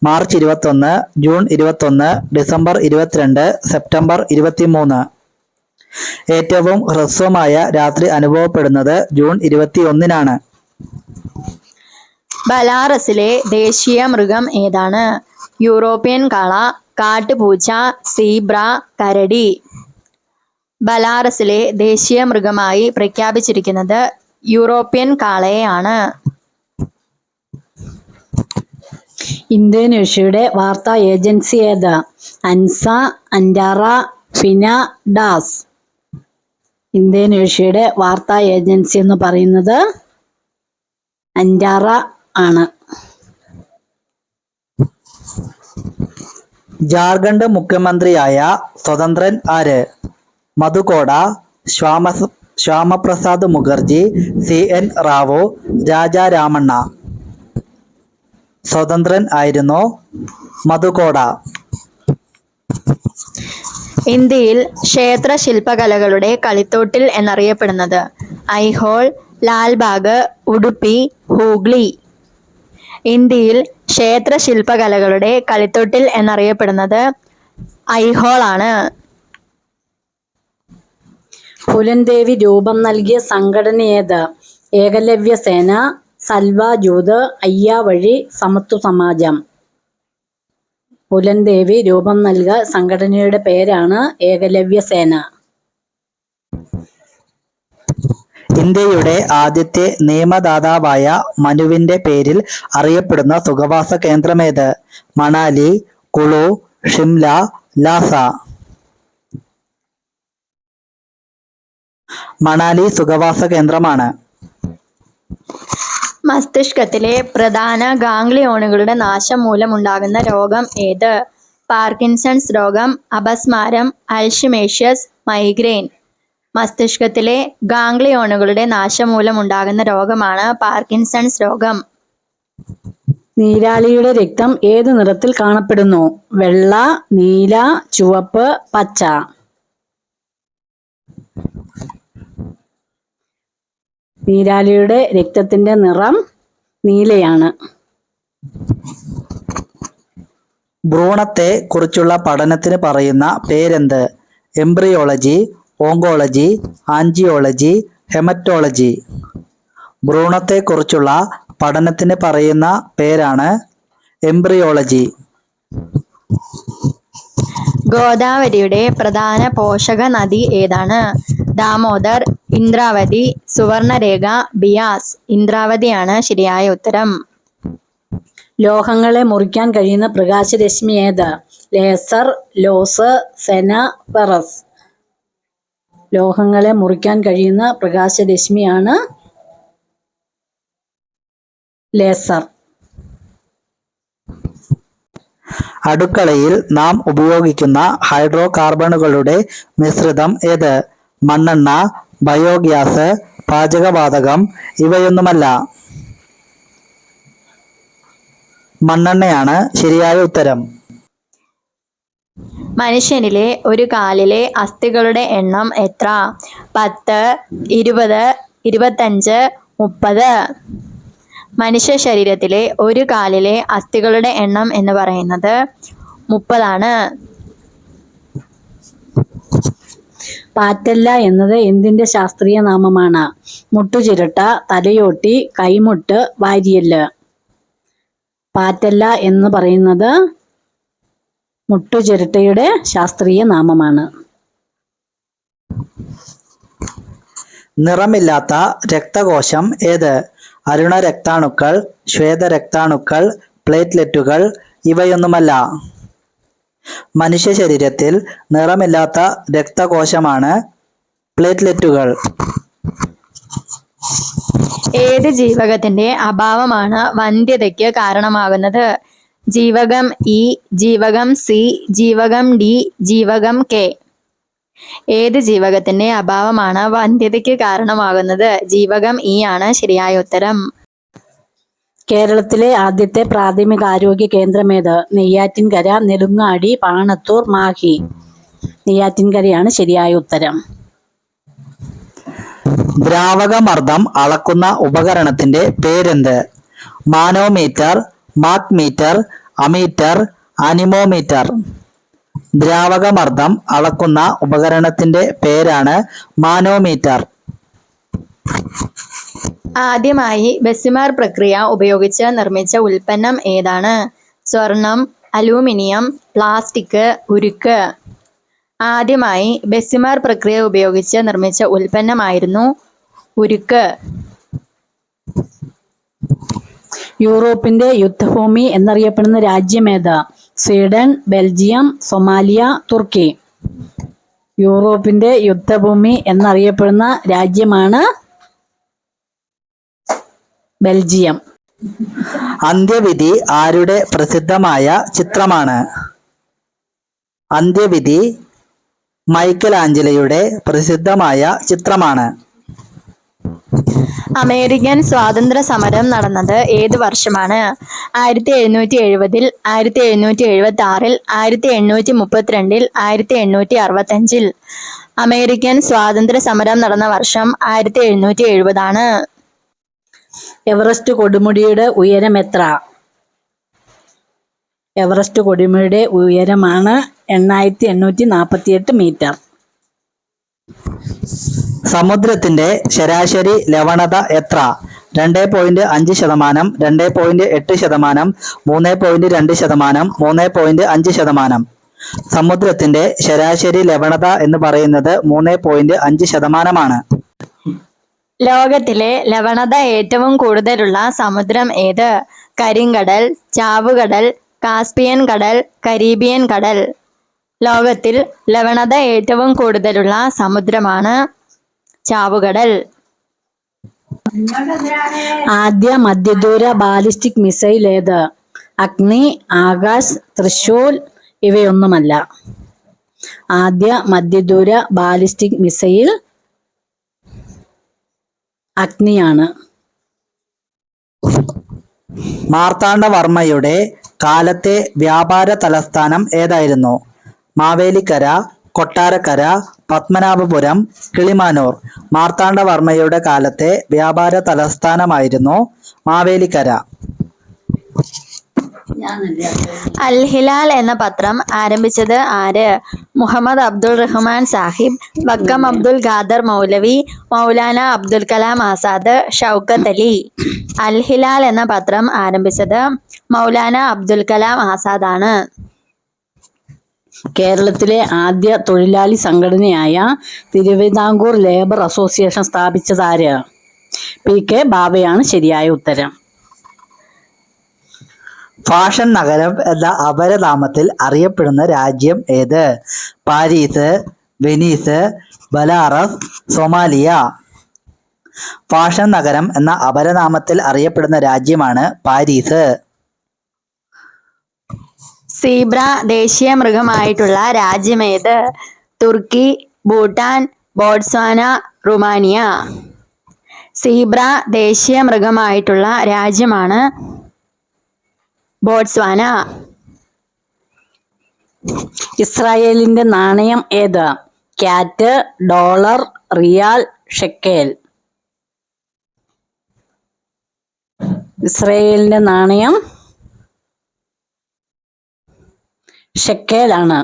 March 21, June 21, December 22, September 23. ഏറ്റവും ഹ്രസ്വമായ രാത്രി അനുഭവപ്പെടുന്നത് ജൂൺ 21-നാണ്. ബലാറസിലെ ദേശീയ മൃഗം ഏതാണ്? യൂറോപ്യൻ കാള, കാട്ടുപൂച്ച, സീബ്ര, കരടി. ബലാറസിലെ ദേശീയ മൃഗമായി പ്രഖ്യാപിച്ചിരിക്കുന്നത് യൂറോപ്യൻ കാളയെയാണ്. ഇന്തോനേഷ്യയുടെ വാർത്താ ഏജൻസി ഏത്? അൻസ, അന്റാറ, ഫിന, ഡാസ്. ഇന്തോനേഷ്യയുടെ വാർത്താ ഏജൻസി എന്ന് പറയുന്നത് അന്റാറ ആണ്. ജാർഖണ്ഡ് മുഖ്യമന്ത്രിയായ സ്വതന്ത്രൻ ആര്? മധുകോട, ശ്യാമപ്രസാദ് മുഖർജി, CN റാവു, രാജാരാമണ്ണ. സ്വതന്ത്രൻ ആയിരുന്നു മധുകോട. ഇന്ത്യയിൽ ക്ഷേത്ര ശില്പകലകളുടെ കളിത്തോട്ടിൽ എന്നറിയപ്പെടുന്നത്? ഐഹോൾ, ലാൽബാഗ്, ഉഡുപ്പി, ഹൂഗ്ലി. ഇന്ത്യയിൽ ക്ഷേത്ര ശില്പകലകളുടെ കളിത്തോട്ടിൽ എന്നറിയപ്പെടുന്നത് ഐഹോൾ ആണ്. പുലൻദേവി രൂപം നൽകിയ സംഘടന ഏത്? ഏകലവ്യ സേന, സൽവാജൂത്, അയ്യാവഴി, സമത്വ സമാജം. പുലൻദേവി രൂപം നൽകിയ സംഘടനയുടെ പേരാണ് ഏകലവ്യ സേന. ഇന്ത്യയുടെ ആദ്യത്തെ നിയമദാതാവായ മനുവിന്റെ പേരിൽ അറിയപ്പെടുന്ന സുഖവാസ കേന്ദ്രമേത്? മണാലി, കുളു, ഷിംല, ലാസ. മണാലി സുഖവാസ കേന്ദ്രമാണ്. മസ്തിഷ്കത്തിലെ പ്രധാന ഗാംഗ്ലിയോണുകളുടെ നാശം മൂലമുണ്ടാകുന്ന രോഗം ഏത്? പാർക്കിൻസൺസ് രോഗം, അപസ്മാരം, അൽഷിമേഷ്യസ്, മൈഗ്രെയിൻ. മസ്തിഷ്കത്തിലെ ഗാംഗ്ലിയോണുകളുടെ നാശം മൂലമുണ്ടാകുന്ന രോഗമാണ് പാർക്കിൻസൺസ് രോഗം. നീരാളിയുടെ രക്തം ഏത് നിറത്തിൽ കാണപ്പെടുന്നു? വെള്ള, നീല, ചുവപ്പ്, പച്ച. നീരാളിയുടെ രക്തത്തിന്റെ നിറം നീലയാണ്. ഭ്രൂണത്തെ കുറിച്ചുള്ള പഠനത്തിന് പറയുന്ന പേരെന്ത്? Embryology, oncology, angiology, haematology. ഭ്രൂണത്തെ കുറിച്ചുള്ള പഠനത്തിന് പറയുന്ന പേരാണ് എംബ്രിയോളജി. ഗോദാവരിയുടെ പ്രധാന പോഷക നദി ഏതാണ്? ദാമോദർ, ഇന്ദ്രാവതി, സുവർണരേഖ, ബിയാസ്. ഇന്ദ്രാവതിയാണ് ശരിയായ ഉത്തരം. ലോഹങ്ങളെ മുറിക്കാൻ കഴിയുന്ന പ്രകാശരശ്മി ഏത്? ലേസർ, ലോസ്, സെന, ഫെറസ്. ലോഹങ്ങളെ മുറിക്കാൻ കഴിയുന്ന പ്രകാശരശ്മിയാണ് ലേസർ. അടുക്കളയിൽ നാം ഉപയോഗിക്കുന്ന ഹൈഡ്രോ കാർബണുകളുടെ മിശ്രിതം ഏത്? മണ്ണെണ്ണ, ബയോഗ്യാസ്, പാചകവാതകം. ഇവയൊന്നുമല്ല. മണ്ണെണ്ണയാണ് ശരിയായ ഉത്തരം. മനുഷ്യനിലെ ഒരു കാലിലെ അസ്ഥികളുടെ എണ്ണം എത്ര? 10, 20, 25, 30. മനുഷ്യ ശരീരത്തിലെ ഒരു കാലിലെ അസ്ഥികളുടെ എണ്ണം എന്ന് പറയുന്നത് 30 ആണ്. പാറ്റല്ല എന്നത് എന്തിന്റെ ശാസ്ത്രീയ നാമമാണ്? മുട്ടുചിരട്ട, തലയോട്ടി, കൈമുട്ട്, വാരിയല്ല്. പാറ്റല്ല എന്ന് പറയുന്നത് മുട്ടുചിരട്ടയുടെ ശാസ്ത്രീയ നാമമാണ്. നിറമില്ലാത്ത രക്തകോശം ഏത്? അരുണരക്താണുക്കൾ, ശ്വേതരക്താണുക്കൾ, പ്ലേറ്റ്ലെറ്റുകൾ. ഇവയൊന്നുമല്ല. മനുഷ്യ ശരീരത്തിൽ നിറമില്ലാത്ത രക്തകോശമാണ് പ്ലേറ്റ്ലെറ്റുകൾ. ഏത് ജീവകത്തിന്റെ അഭാവമാണ് വന്ധ്യതയ്ക്ക് കാരണമാകുന്നത്? ജീവകം ഇ, ജീവകം സി, ജീവകം ഡി, ജീവകം കെ. ഏത് ജീവകത്തിന്റെ അഭാവമാണ് വന്ധ്യതയ്ക്ക് കാരണമാകുന്നത്? ജീവകം ഇ ആണ് ശരിയായ ഉത്തരം. കേരളത്തിലെ ആദ്യത്തെ പ്രാഥമികാരോഗ്യ കേന്ദ്രമേത്? നെയ്യാറ്റിൻകര, നെടുങ്ങാടി, പാണത്തൂർ, മാഹി. നെയ്യാറ്റിൻകരയാണ് ശരിയായ ഉത്തരം. ദ്രാവകമർദ്ദം അളക്കുന്ന ഉപകരണത്തിന്റെ പേരെന്ത്? Manometer, Mach meter, ammeter, anemometer. ദ്രാവകമർദ്ദം അളക്കുന്ന ഉപകരണത്തിന്റെ പേരാണ് മാനോമീറ്റർ. ആദ്യമായി ബെസിമാർ പ്രക്രിയ ഉപയോഗിച്ച് നിർമ്മിച്ച ഉൽപ്പന്നം ഏതാണ്? സ്വർണം, അലൂമിനിയം, പ്ലാസ്റ്റിക്, ഉരുക്ക്. ആദ്യമായി ബെസിമാർ പ്രക്രിയ ഉപയോഗിച്ച് നിർമ്മിച്ച ഉൽപ്പന്നമായിരുന്നു ഉരുക്ക്. യൂറോപ്പിന്റെ യുദ്ധഭൂമി എന്നറിയപ്പെടുന്ന രാജ്യമേത്? സ്വീഡൻ, ബെൽജിയം, സൊമാലിയ, തുർക്കി. യൂറോപ്പിന്റെ യുദ്ധഭൂമി എന്നറിയപ്പെടുന്ന രാജ്യമാണ് ബെൽജിയം. അന്ത്യവിധി ആരുടെ പ്രസിദ്ധമായ ചിത്രമാണ്? അന്ത്യവിധി മൈക്കൽ ആഞ്ചലോയുടെ പ്രസിദ്ധമായ ചിത്രമാണ്. അമേരിക്കൻ സ്വാതന്ത്ര്യ സമരം നടന്നത് ഏത് വർഷമാണ്? 1770, 1776, 1832, 1865. അമേരിക്കൻ സ്വാതന്ത്ര്യ സമരം നടന്ന വർഷം 1770 ആണ്. എവറസ്റ്റ് കൊടുമുടിയുടെ ഉയരം എത്ര? എവറസ്റ്റ് കൊടുമുടിയുടെ ഉയരമാണ് 8848 മീറ്റർ. സമുദ്രത്തിന്റെ ശരാശരി ലവണത എത്ര? 2.5%, 2.8%, 3.2%, 3.5%. സമുദ്രത്തിന്റെ ശരാശരി ലവണത എന്ന് പറയുന്നത് 3.5%. ലോകത്തിലെ ലവണത ഏറ്റവും കൂടുതലുള്ള സമുദ്രം ഏത്? കരിങ്കടൽ, ചാവുകടൽ, കാസ്പിയൻ കടൽ, കരീബിയൻ കടൽ. ലോകത്തിൽ ലവണത ഏറ്റവും കൂടുതലുള്ള സമുദ്രമാണ് ചാവുകടൽ. ആദ്യ മധ്യദൂര ബാലിസ്റ്റിക് മിസൈൽ ഏത്? അഗ്നി, ആകാശ്, തൃശൂൽ. ഇവയൊന്നുമല്ല. ആദ്യ മധ്യദൂര ബാലിസ്റ്റിക് മിസൈൽ അഗ്നിയാണ്. മാർത്താണ്ഡവർമ്മയുടെ കാലത്തെ വ്യാപാര തലസ്ഥാനം ഏതായിരുന്നു? മാവേലിക്കര, കൊട്ടാരക്കര, പത്മനാഭപുരം, കിളിമാനൂർ. മാർത്താണ്ഡവർമ്മയുടെ കാലത്തെ വ്യാപാര തലസ്ഥാനമായിരുന്നു മാവേലിക്കര. അൽ ഹിലാൽ എന്ന പത്രം ആരംഭിച്ചത് ആര്? മുഹമ്മദ് അബ്ദുൾ റഹ്മാൻ സാഹിബ്, വക്കം അബ്ദുൽ ഖാദർ മൗലവി, മൗലാന അബ്ദുൽ കലാം ആസാദ്, ഷൗക്കത്ത് അലി. അൽ ഹിലാൽ എന്ന പത്രം ആരംഭിച്ചത് മൗലാന അബ്ദുൽ കലാം ആസാദ് ആണ്. കേരളത്തിലെ ആദ്യ തൊഴിലാളി സംഘടനയായ തിരുവിതാംകൂർ ലേബർ അസോസിയേഷൻ സ്ഥാപിച്ചതാര്? PK ബാവയാണ് ശരിയായ ഉത്തരം. ഫാഷൻ നഗരം എന്ന അപരനാമത്തിൽ അറിയപ്പെടുന്ന രാജ്യം ഏത്? Paris, Venice, Belarus, Somalia. Fashion നഗരം എന്ന അപരനാമത്തിൽ അറിയപ്പെടുന്ന രാജ്യമാണ് പാരീസ്. സീബ്ര ദേശീയ മൃഗമായിട്ടുള്ള രാജ്യമേത്? Turkey, Bhutan, Botswana, Romania. Zebra ദേശീയ മൃഗമായിട്ടുള്ള രാജ്യമാണ് ബോട്സ്വാന. ഇസ്രായേലിന്റെ നാണയം ഏത്? Kyat, dollar, riyal, shekel. ഇസ്രായേലിന്റെ നാണയം ഷെക്കേലാണ്.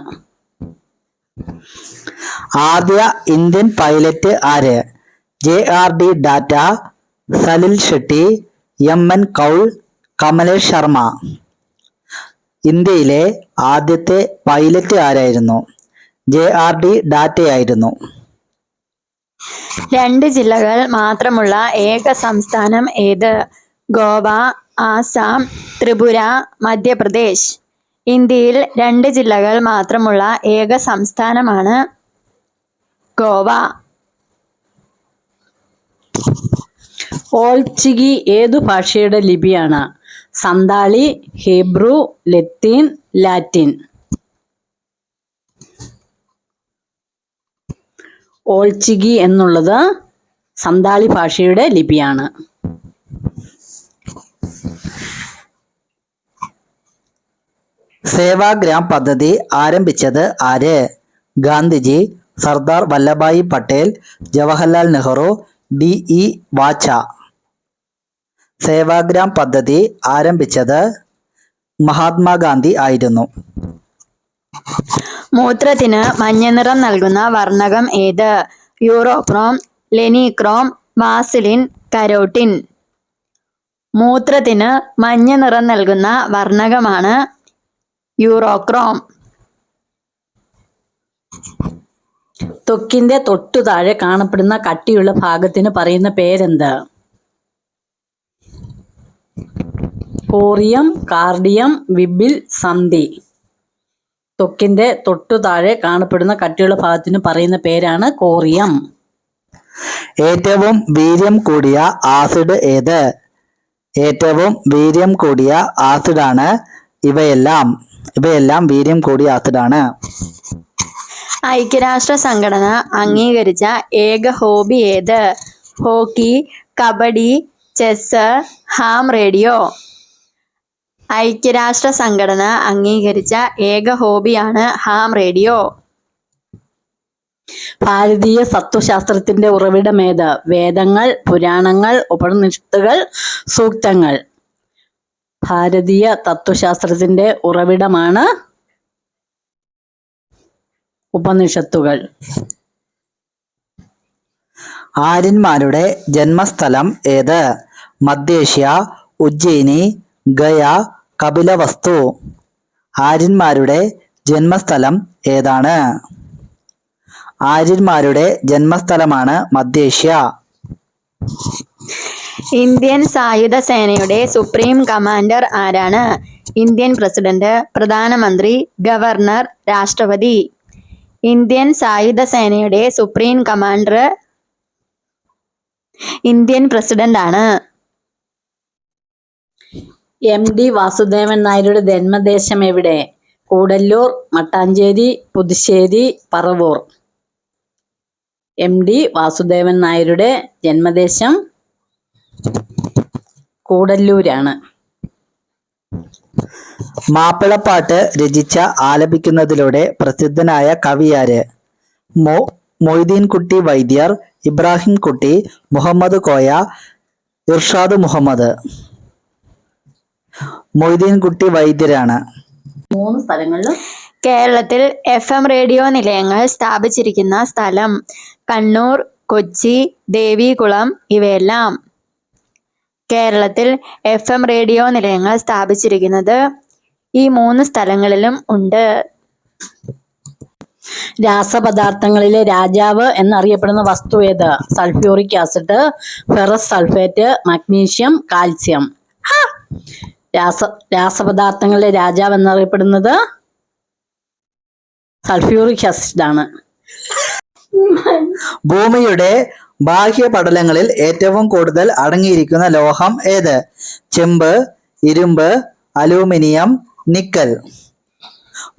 ആദ്യ ഇന്ത്യൻ പൈലറ്റ് ആര്? JRD Tata, Salil Shetty, MN Kaul, Kamlesh Sharma. ഇന്ത്യയിലെ ആദ്യത്തെ പൈലറ്റ് ആരായിരുന്നു? JRD ടാറ്റയായിരുന്നു. 2 ജില്ലകൾ മാത്രമുള്ള ഏക സംസ്ഥാനം ഏത്? ഗോവ, ആസാം, ത്രിപുര, മധ്യപ്രദേശ്. ഇന്ത്യയിൽ 2 ജില്ലകൾ മാത്രമുള്ള ഏക സംസ്ഥാനമാണ് ഗോവ. ഓൾചികി ഏതു ഭാഷയുടെ ലിപിയാണ്? സന്താളി, ഹീബ്രു, ലത്തീൻ, ലാറ്റിൻ. ഓൾചികി എന്നുള്ളത് സന്താളി ഭാഷയുടെ ലിപിയാണ്. സേവാഗ്രാം പദ്ധതി ആരംഭിച്ചത് ആര്? ഗാന്ധിജി, സർദാർ വല്ലഭായി പട്ടേൽ, ജവഹർലാൽ നെഹ്റു, DE വാച്ച. സേവാഗ്രാം പദ്ധതി ആരംഭിച്ചത് മഹാത്മാഗാന്ധി ആയിരുന്നു. മൂത്രത്തിന് മഞ്ഞ നിറം നൽകുന്ന വർണ്ണകം ഏത്? യൂറോക്രോം, ലെനിക്രോം, വാസിലിൻ, കരോട്ടിൻ. മൂത്രത്തിന് മഞ്ഞ നിറം നൽകുന്ന വർണ്ണകമാണ് യൂറോക്രോം. ത്വക്കിന്റെ തൊട്ടു താഴെ കാണപ്പെടുന്ന കട്ടിയുള്ള ഭാഗത്തിന് പറയുന്ന പേരെന്ത്? കോറിയം, കാർഡിയം, വിബിൽ, സന്ധി. ത്വക്കിന്റെ തൊട്ടു താഴെ കാണപ്പെടുന്ന കട്ടിയുള്ള ഭാഗത്തിന് പറയുന്ന പേരാണ് കോറിയം. ഏറ്റവും വീര്യം കൂടിയ ആസിഡ് ഏത്? ഏറ്റവും വീര്യം കൂടിയ ആസിഡാണ് ഇവയെല്ലാം വീര്യം കൂടിയ ആസിഡാണ്. ഐക്യരാഷ്ട്ര സംഘടന അംഗീകരിച്ച ഏക ഹോബി ഏത്? Hockey, kabaddi, chess, ham radio. ഐക്യരാഷ്ട്ര സംഘടന അംഗീകരിച്ച ഏക ഹോബിയാണ് ഹാം റേഡിയോ. ഭാരതീയ തത്വശാസ്ത്രത്തിന്റെ ഉറവിടമേത്? വേദങ്ങൾ, പുരാണങ്ങൾ, ഉപനിഷത്തുകൾ, സൂക്തങ്ങൾ. ഭാരതീയ തത്വശാസ്ത്രത്തിന്റെ ഉറവിടമാണ് ഉപനിഷത്തുകൾ. ആര്യന്മാരുടെ ജന്മസ്ഥലം ഏത്? മധ്യേഷ്യ, ഉജ്ജയിനി, ഗയ, കപിലവസ്തു. ആര്യന്മാരുടെ ജന്മസ്ഥലം ഏതാണ്? ആര്യന്മാരുടെ ജന്മസ്ഥലമാണ് മധ്യേഷ്യ. ഇന്ത്യൻ സായുധ സേനയുടെ സുപ്രീം കമാൻഡർ ആരാണ്? ഇന്ത്യൻ പ്രസിഡന്റ്, പ്രധാനമന്ത്രി, ഗവർണർ, രാഷ്ട്രപതി. ഇന്ത്യൻ സായുധ സേനയുടെ സുപ്രീം കമാൻഡർ ഇന്ത്യൻ പ്രസിഡന്റ് ആണ്. MD വാസുദേവൻ നായരുടെ ജന്മദേശം എവിടെ? കൂടല്ലൂർ, മട്ടാഞ്ചേരി, പുതുശ്ശേരി, പറവൂർ. MD വാസുദേവൻ നായരുടെ ജന്മദേശം കൂടല്ലൂരാണ്. മാപ്പിളപ്പാട്ട് രചിച്ച ആലപിക്കുന്നതിലൂടെ പ്രസിദ്ധനായ കവിയാര്? മൊയ്തീൻകുട്ടി വൈദ്യർ, ഇബ്രാഹിം കുട്ടി, മുഹമ്മദ് കോയ, ഇർഷാദ് മുഹമ്മദ്. മൊയ്തീൻകുട്ടി വൈദ്യരാണ്. 3 സ്ഥലങ്ങളിലും കേരളത്തിൽ FM റേഡിയോ നിലയങ്ങൾ സ്ഥാപിച്ചിരിക്കുന്ന സ്ഥലം? കണ്ണൂർ, കൊച്ചി, ദേവികുളം ഇവയെല്ലാം. കേരളത്തിൽ FM റേഡിയോ നിലയങ്ങൾ സ്ഥാപിച്ചിരിക്കുന്നത് ഈ 3 സ്ഥലങ്ങളിലും ഉണ്ട്. രാസപദാർത്ഥങ്ങളിലെ രാജാവ് എന്നറിയപ്പെടുന്ന വസ്തു ഏത്? Sulphuric acid, ferrous sulphate, magnesium, calcium. രാസപദാർത്ഥങ്ങളിലെ രാജാവ് എന്നറിയപ്പെടുന്നത് സൾഫ്യൂറിക് ആസിഡ് ആണ്. ഭൂമിയുടെ ബാഹ്യപടലങ്ങളിൽ ഏറ്റവും കൂടുതൽ അടങ്ങിയിരിക്കുന്ന ലോഹം ഏത്? ചെമ്പ്, ഇരുമ്പ്, അലൂമിനിയം, നിക്കൽ.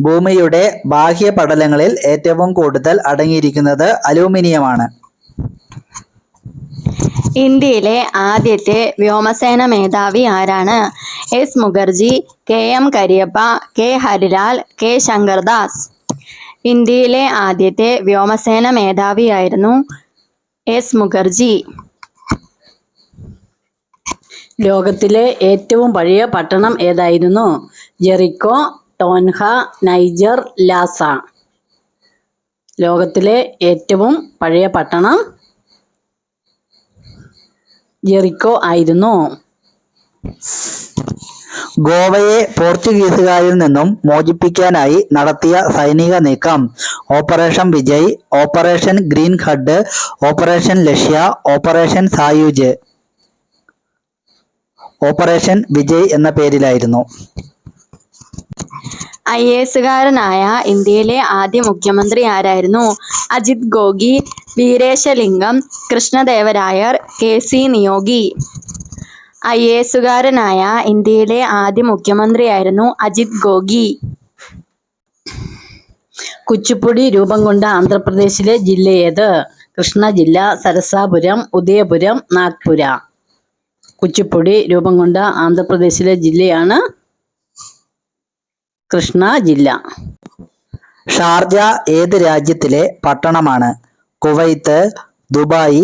ഭൂമിയുടെ ബാഹ്യപടലങ്ങളിൽ ഏറ്റവും കൂടുതൽ അടങ്ങിയിരിക്കുന്നത് അലൂമിനിയമാണ്. ഇന്ത്യയിലെ ആദ്യത്തെ വ്യോമസേന മേധാവി ആരാണ്? S Mukherjee, K M Cariappa, K Harilal, K Sankardas. ഇന്ത്യയിലെ ആദ്യത്തെ വ്യോമസേന മേധാവിയായിരുന്നു എസ് മുഖർജി. ലോകത്തിലെ ഏറ്റവും പഴയ പട്ടണം ഏതായിരുന്നു? ജെറിക്കോ, ടോൻഹ, നൈജർ, ലാസ. ലോകത്തിലെ ഏറ്റവും പഴയ പട്ടണം ജെറിക്കോ ആയിരുന്നു. ഗോവയെ പോർച്ചുഗീസുകാരിൽ നിന്നും മോചിപ്പിക്കാനായി നടത്തിയ സൈനിക നീക്കം? Operation Vijay, operation green hunt, operation Lakshya, operation Sayuj. Operation Vijay എന്ന പേരിലായിരുന്നു. IAS-കാരനായ ഇന്ത്യയിലെ ആദ്യ മുഖ്യമന്ത്രി ആരായിരുന്നു? അജിത് ഗോഗി, വീരേശലിംഗം, കൃഷ്ണദേവരായർ, KC നിയോഗി. IAS-കാരനായ ഇന്ത്യയിലെ ആദ്യ മുഖ്യമന്ത്രിയായിരുന്നു അജിത് ഗോഗി. കുച്ചിപ്പുടി രൂപം കൊണ്ട ആന്ധ്രാപ്രദേശിലെ ജില്ല ഏത്? കൃഷ്ണ ജില്ല, സരസാപുരം, ഉദയപുരം, നാഗ്പുര. കുച്ചിപ്പുടി രൂപം കൊണ്ട ആന്ധ്രാപ്രദേശിലെ ജില്ലയാണ് കൃഷ്ണ ജില്ല. ഷാർജ ഏത് രാജ്യത്തിലെ പട്ടണമാണ്? Kuwait, Dubai,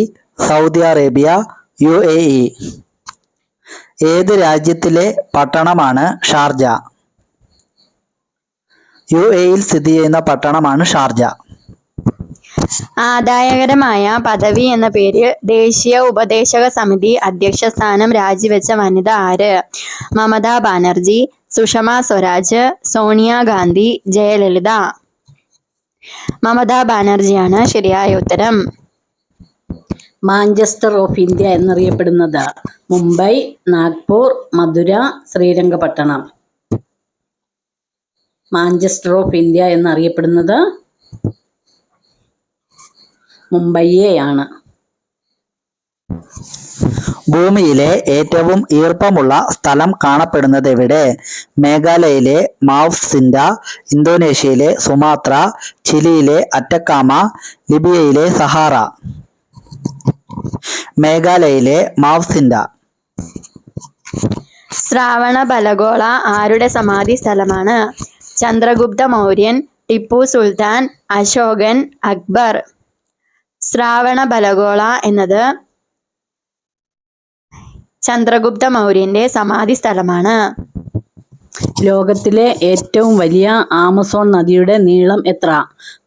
Saudi Arabia, UAE. ഏത് രാജ്യത്തിലെ പട്ടണമാണ് ഷാർജ? UAEയിൽ സ്ഥിതി ചെയ്യുന്ന പട്ടണമാണ് ഷാർജ. ആദായകരമായ പദവി എന്ന പേരിൽ ദേശീയ ഉപദേശക സമിതി അധ്യക്ഷ സ്ഥാനം രാജിവെച്ച വനിത ആര്? മമതാ ബാനർജി, സുഷമ സ്വരാജ്, സോണിയാഗാന്ധി, ജയലളിത. മമതാ ബാനർജിയാണ് ശരിയായ ഉത്തരം. മാഞ്ചസ്റ്റർ ഓഫ് ഇന്ത്യ എന്നറിയപ്പെടുന്നത്? മുംബൈ, നാഗ്പൂർ, മധുര, ശ്രീരംഗപട്ടണം. മാഞ്ചസ്റ്റർ ഓഫ് ഇന്ത്യ എന്നറിയപ്പെടുന്നത് മുംബൈയെയാണ്. ഭൂമിയിലെ ഏറ്റവും ഈർപ്പമുള്ള സ്ഥലം കാണപ്പെടുന്നത് എവിടെ? മേഘാലയയിലെ മാവ്സിൻഡ, ഇന്തോനേഷ്യയിലെ സുമാത്ര, ചിലിയിലെ അറ്റക്കാമ, ലിബിയയിലെ സഹാറ. മേഘാലയയിലെ മാവ്സിൻഡ. ശ്രാവണബലഗോള ആരുടെ സമാധി സ്ഥലമാണ്? ചന്ദ്രഗുപ്ത മൗര്യൻ, ടിപ്പു സുൽത്താൻ, അശോകൻ, അക്ബർ. ശ്രാവണബലഗോള എന്നത് ചന്ദ്രഗുപ്ത മൗര്യന്റെ സമാധി സ്ഥലമാണ്. ലോകത്തിലെ ഏറ്റവും വലിയ ആമസോൺ നദിയുടെ നീളം എത്ര?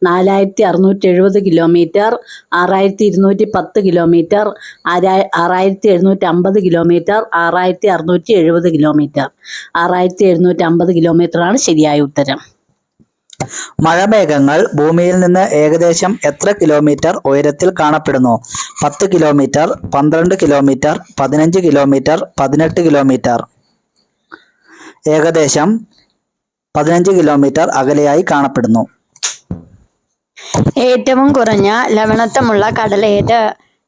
4670 കിലോമീറ്റർ, 6210 കിലോമീറ്റർ, 6750 കിലോമീറ്റർ, 6670 കിലോമീറ്റർ. 6750 കിലോമീറ്ററാണ് ശരിയായ ഉത്തരം. മഴമേഘങ്ങൾ ഭൂമിയിൽ നിന്ന് ഏകദേശം എത്ര കിലോമീറ്റർ ഉയരത്തിൽ കാണപ്പെടുന്നു? 10 കിലോമീറ്റർ, 12 കിലോമീറ്റർ, 15 കിലോമീറ്റർ, 18 കിലോമീറ്റർ. ഏകദേശം 15 കിലോമീറ്റർ അകലെയായി കാണപ്പെടുന്നു. ഏറ്റവും കുറഞ്ഞ ലവണത്വമുള്ള കടൽ ഏത്?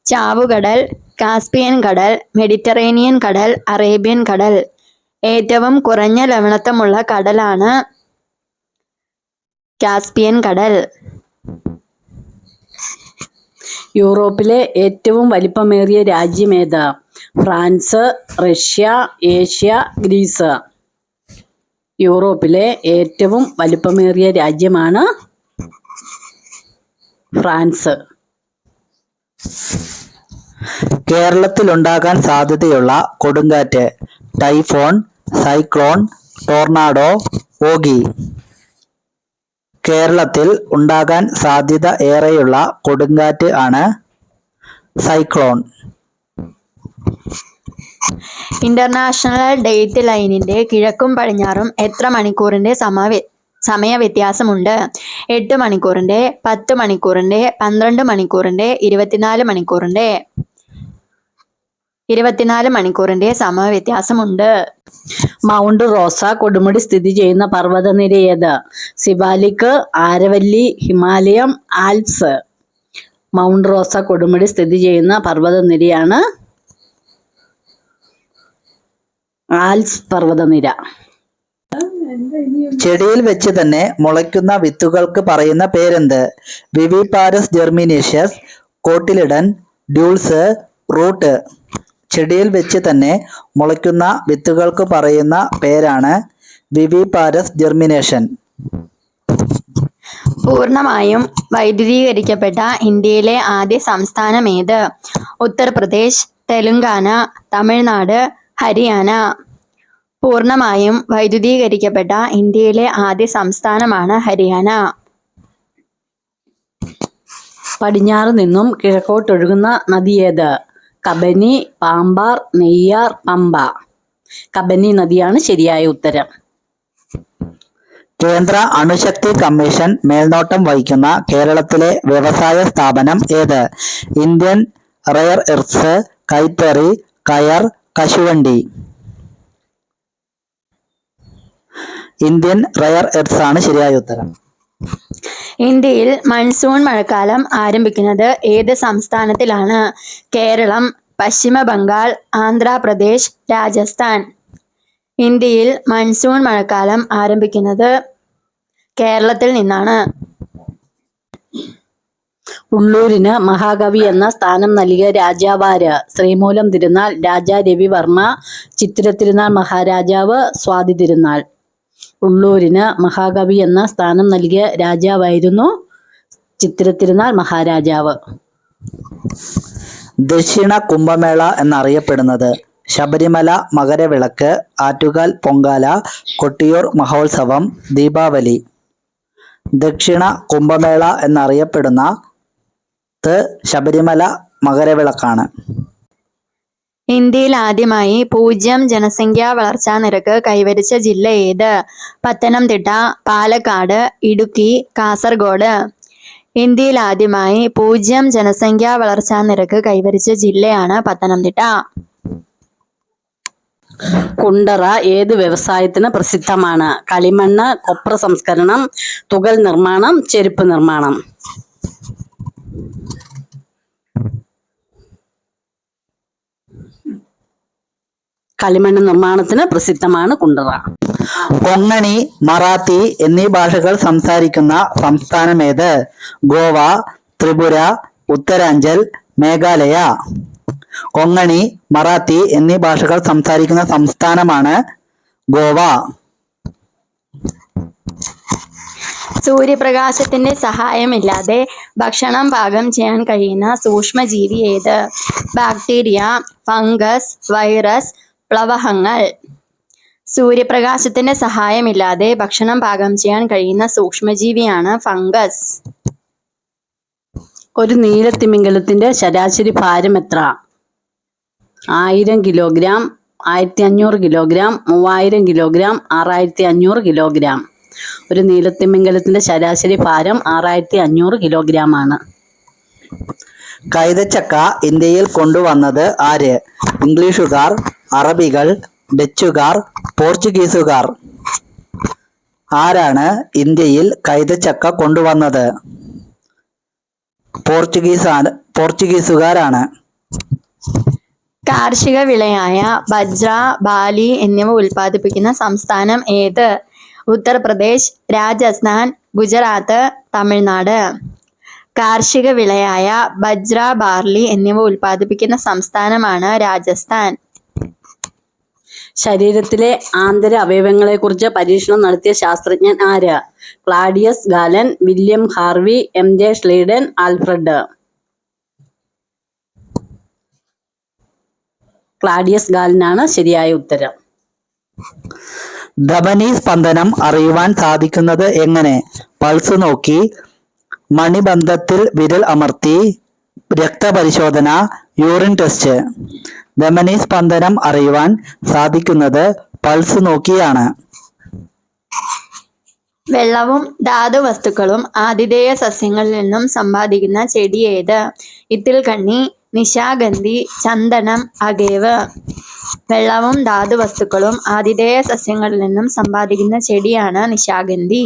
ചാവുകടൽ, കാസ്പിയൻ കടൽ, മെഡിറ്ററേനിയൻ കടൽ, അറേബ്യൻ കടൽ. ഏറ്റവും കുറഞ്ഞ ലവണത്വമുള്ള കടലാണ് കാസ്പിയൻ കടൽ. യൂറോപ്പിലെ ഏറ്റവും വലിപ്പമേറിയ രാജ്യം ഏത്? France, Russia, Asia, Greece. യൂറോപ്പിലെ ഏറ്റവും വലിപ്പമേറിയ രാജ്യമാണ് ഫ്രാൻസ്. കേരളത്തിലുണ്ടാകാൻ സാധ്യതയുള്ള കൊടുങ്കാറ്റ്? Typhoon, cyclone, tornado, Ockhi. കേരളത്തിൽ ഉണ്ടാകാൻ സാധ്യത ഏറെയുള്ള കൊടുങ്കാറ്റ് ആണ് സൈക്ലോൺ. ഇന്റർനാഷണൽ ഡേറ്റ് ലൈനിന്റെ കിഴക്കും പടിഞ്ഞാറും എത്ര മണിക്കൂറിന്റെ സമയ വ്യത്യാസമുണ്ട്? 8 മണിക്കൂറിന്റെ, 10 മണിക്കൂറിന്റെ, 12 മണിക്കൂറിന്റെ, 24 മണിക്കൂറിന്റെ സമയവ്യത്യാസമുണ്ട്. മൗണ്ട് റോസ കൊടുമുടി സ്ഥിതി ചെയ്യുന്ന പർവ്വതനിര ഏത്? സിവാലിക്, ആരവല്ലി, ഹിമാലയം, ആൽപ്സ്. മൗണ്ട് റോസ കൊടുമുടി സ്ഥിതി ചെയ്യുന്ന പർവ്വതനിരയാണ് ആൽപ്സ് പർവ്വതനിര. ചെടിയിൽ വെച്ച് തന്നെ മുളയ്ക്കുന്ന വിത്തുകൾക്ക് പറയുന്ന പേരെന്ത്? വിവിപാരസ് ജെർമിനേഷ്യസ്, കോട്ടിലിഡൻ, ഡ്യൂൾസ്, റൂട്ട്. ചെടിയിൽ വെച്ച് തന്നെ മുളയ്ക്കുന്ന വിത്തുകൾക്ക് പറയുന്ന പേരാണ് വിവിപാരസ് ജെർമിനേഷൻ. പൂർണ്ണമായും വൈദ്യുതീകരിക്കപ്പെട്ട ഇന്ത്യയിലെ ആദ്യ സംസ്ഥാനം ഏത്? ഉത്തർപ്രദേശ്, തെലുങ്കാന, തമിഴ്നാട്, ഹരിയാന. പൂർണ്ണമായും വൈദ്യുതീകരിക്കപ്പെട്ട ഇന്ത്യയിലെ ആദ്യ സംസ്ഥാനമാണ് ഹരിയാന. പടിഞ്ഞാറ് നിന്നും കിഴക്കോട്ടൊഴുകുന്ന നദി ഏത്? കബനി, പാമ്പാർ, നെയ്യാർ, പമ്പ. കബനി നദിയാണ് ശരിയായ ഉത്തരം. കേന്ദ്ര അണുശക്തി കമ്മീഷൻ മേൽനോട്ടം വഹിക്കുന്ന കേരളത്തിലെ വ്യവസായ സ്ഥാപനം ഏത്? ഇന്ത്യൻ റെയർ എർത്ത്സ്, കൈത്തറി, കയർ, കശുവണ്ടി. ഇന്ത്യൻ റെയർ എർത്ത്സ് ആണ് ശരിയായ ഉത്തരം. ഇന്ത്യയിൽ മൺസൂൺ മഴക്കാലം ആരംഭിക്കുന്നത് ഏത് സംസ്ഥാനത്തിലാണ്? കേരളം, പശ്ചിമ ബംഗാൾ, ആന്ധ്രാപ്രദേശ്, രാജസ്ഥാൻ. ഇന്ത്യയിൽ മൺസൂൺ മഴക്കാലം ആരംഭിക്കുന്നത് കേരളത്തിൽ നിന്നാണ്. ഉള്ളൂരിന് മഹാകവി എന്ന സ്ഥാനം നൽകിയ രാജാവാര്? ശ്രീമൂലം തിരുനാൾ, രാജാ രവിവർമ്മ, ചിത്തിര തിരുനാൾ മഹാരാജാവ്, സ്വാതി തിരുനാൾ. ഉള്ളൂരിന് മഹാകവി എന്ന സ്ഥാനം നൽകിയ രാജാവായിരുന്നു ചിത്തിര തിരുനാൾ മഹാരാജാവ്. ദക്ഷിണ കുംഭമേള എന്നറിയപ്പെടുന്നത്? ശബരിമല മകരവിളക്ക്, ആറ്റുകാൽ പൊങ്കാല, കൊട്ടിയൂർ മഹോത്സവം, ദീപാവലി. ദക്ഷിണ കുംഭമേള എന്നറിയപ്പെടുന്നത് ശബരിമല മകരവിളക്കാണ്. ഇന്ത്യയിൽ ആദ്യമായി 0 ജനസംഖ്യാ വളർച്ചാ നിരക്ക് കൈവരിച്ച ജില്ല ഏത്? പത്തനംതിട്ട, പാലക്കാട്, ഇടുക്കി, കാസർഗോഡ്. ഇന്ത്യയിൽ ആദ്യമായി 0 ജനസംഖ്യാ വളർച്ചാ നിരക്ക് കൈവരിച്ച ജില്ലയാണ് പത്തനംതിട്ട. കുണ്ടറ ഏത് വ്യവസായത്തിന് പ്രസിദ്ധമാണ്? കളിമണ്ണ്, കൊപ്ര സംസ്കരണം, തുകൽ നിർമ്മാണം, ചെരുപ്പ് നിർമ്മാണം. കളിമണ്ണ് നിർമ്മാണത്തിന് പ്രസിദ്ധമാണ് കുണ്ടറ. കൊങ്ങണി, മറാത്തി എന്നീ ഭാഷകൾ സംസാരിക്കുന്ന സംസ്ഥാനമേത്? ഗോവ, ത്രിപുര, ഉത്തരാഞ്ചൽ, മേഘാലയ. കൊങ്ങണി, മറാത്തി എന്നീ ഭാഷകൾ സംസാരിക്കുന്ന സംസ്ഥാനമാണ് ഗോവ. സൂര്യപ്രകാശത്തിന്റെ സഹായമില്ലാതെ ഭക്ഷണം പാകം ചെയ്യാൻ കഴിയുന്ന സൂക്ഷ്മജീവി ഏത്? ബാക്ടീരിയ, ഫംഗസ്, വൈറസ്, പ്ലവഹങ്ങൾ. സൂര്യപ്രകാശത്തിന്റെ സഹായമില്ലാതെ ഭക്ഷണം പാകം ചെയ്യാൻ കഴിയുന്ന സൂക്ഷ്മജീവിയാണ് ഫംഗസ്. ഒരു നീലത്തിമിംഗലത്തിന്റെ ശരാശരി ഭാരം എത്ര? 1000 കിലോഗ്രാം, 1500 കിലോഗ്രാം, 3000 കിലോഗ്രാം, 6500 കിലോഗ്രാം. ഒരു നീലത്തിമിംഗലത്തിന്റെ ശരാശരി ഭാരം 6500 കിലോഗ്രാം ആണ്. കൈതച്ചക്ക ഇന്ത്യയിൽ കൊണ്ടുവന്നത് ആര്? ഇംഗ്ലീഷുകാർ, അറബികൾ, ഡച്ചുകാർ, പോർച്ചുഗീസുകാർ. ആരാണ് ഇന്ത്യയിൽ കൈതച്ചക്ക കൊണ്ടുവന്നത്? പോർച്ചുഗീസുകാരാണ്. കാർഷിക വിളയായ ബജ്ര, ബാർലി എന്നിവ ഉൽപ്പാദിപ്പിക്കുന്ന സംസ്ഥാനം ഏത്? ഉത്തർപ്രദേശ്, രാജസ്ഥാൻ, ഗുജറാത്ത്, തമിഴ്നാട്. കാർഷിക വിളയായ ബജ്ര, ബാർലി എന്നിവ ഉൽപ്പാദിപ്പിക്കുന്ന സംസ്ഥാനമാണ് രാജസ്ഥാൻ. ശരീരത്തിലെ ആന്തര അവയവങ്ങളെക്കുറിച്ച് പരീക്ഷണം നടത്തിയ ശാസ്ത്രജ്ഞൻ ആര്? Claudius Galen, William Harvey, MJ Schleiden, Alfred. Claudius ഗാലനാണ് ശരിയായ ഉത്തരം. ധമനി സ്പന്ദനം അറിയുവാൻ സാധിക്കുന്നത് എങ്ങനെ? പൾസ് നോക്കി, മണിബന്ധത്തിൽ വിരൽ അമർത്തി, രക്തപരിശോധന, യൂറിൻ ടെസ്റ്റ്. ധമനി സ്പന്ദനം അറിയുവാൻ സാധിക്കുന്നത് പൾസ് നോക്കിയാണ്. വെള്ളവും ധാതുവസ്തുക്കളും ആതിഥേയ സസ്യങ്ങളിൽ നിന്നും സമ്പാദിക്കുന്ന ചെടി ഏത്? ഇത്തിൽകണ്ണി, നിശാഗന്ധി, ചന്ദനം, അകേവ്. വെള്ളവും ധാതുവസ്തുക്കളും ആതിഥേയ സസ്യങ്ങളിൽ നിന്നും സമ്പാദിക്കുന്ന ചെടിയാണ് നിശാഗന്ധി.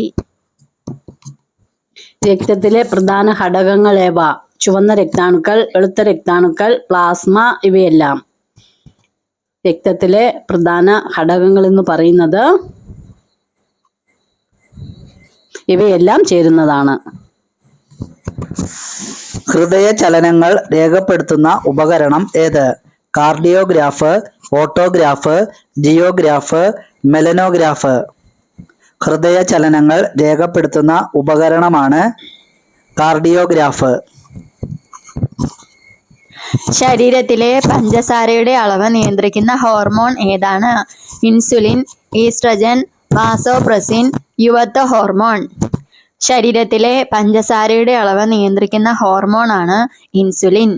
രക്തത്തിലെ പ്രധാന ഘടകങ്ങൾ ഏവ? ചുവന്ന രക്താണുക്കൾ, വെളുത്ത രക്താണുക്കൾ, പ്ലാസ്മ ഇവയെല്ലാം. രക്തത്തിലെ പ്രധാന ഘടകങ്ങൾ എന്ന് പറയുന്നത് ഇവയെല്ലാം ചേരുന്നതാണ്. ഹൃദയ ചലനങ്ങൾ രേഖപ്പെടുത്തുന്ന ഉപകരണം ഏത്? Cardiograph, autograph, geograph, melanograph. ഹൃദയ ചലനങ്ങൾ രേഖപ്പെടുത്തുന്ന ഉപകരണമാണ് കാർഡിയോഗ്രാഫ്. ശരീരത്തിലെ പഞ്ചസാരയുടെ അളവ് നിയന്ത്രിക്കുന്ന ഹോർമോൺ ഏതാണ്? ഇൻസുലിൻ, ഈസ്ട്രജൻ, വാസോപ്രസിൻ, യുവത്വ ഹോർമോൺ. ശരീരത്തിലെ പഞ്ചസാരയുടെ അളവ് നിയന്ത്രിക്കുന്ന ഹോർമോണാണ് ഇൻസുലിൻ.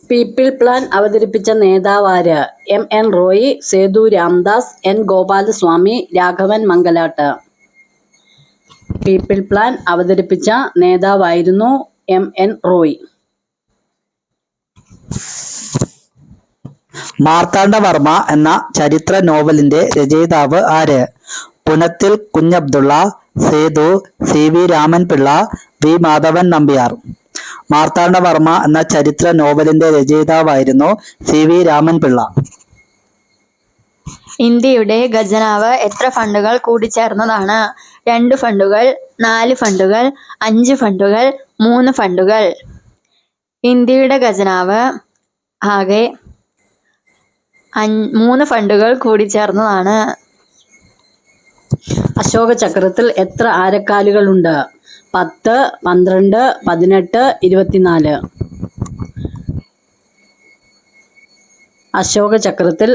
പീപ്പിൾ പ്ലാൻ അവതരിപ്പിച്ച നേതാവാര്? M N. Roy, Sethu Ramdas, N. Gopalaswamy, Raghavan Mangalat. People plan അവതരിപ്പിച്ച നേതാവായിരുന്നു എം.എൻ. റോയ്. മാർത്താണ്ഡവർമ്മ എന്ന ചരിത്ര നോവലിന്റെ രചയിതാവ് ആര്? പുനത്തിൽ കുഞ്ഞബ്ദുള്ള, സേതു, സി.വി. രാമൻപിള്ള, വി. മാധവൻ നമ്പ്യാർ. മാർത്താണ്ഡവർമ്മ എന്ന ചരിത്ര നോവലിന്റെ രചയിതാവായിരുന്നു സി.വി. രാമൻപിള്ള. ഇന്ത്യയുടെ ഖജനാവ് എത്ര ഫണ്ടുകൾ കൂടിച്ചേർന്നതാണ്? 2 ഫണ്ടുകൾ, 4 ഫണ്ടുകൾ, 5 ഫണ്ടുകൾ, 3 ഫണ്ടുകൾ. ഇന്ത്യയുടെ ഖജനാവ് ആകെ 3 ഫണ്ടുകൾ കൂടിച്ചേർന്നതാണ്. അശോക ചക്രത്തിൽ എത്ര ആരക്കാലുകളുണ്ട്? 10, 12, 18, 24. അശോക ചക്രത്തിൽ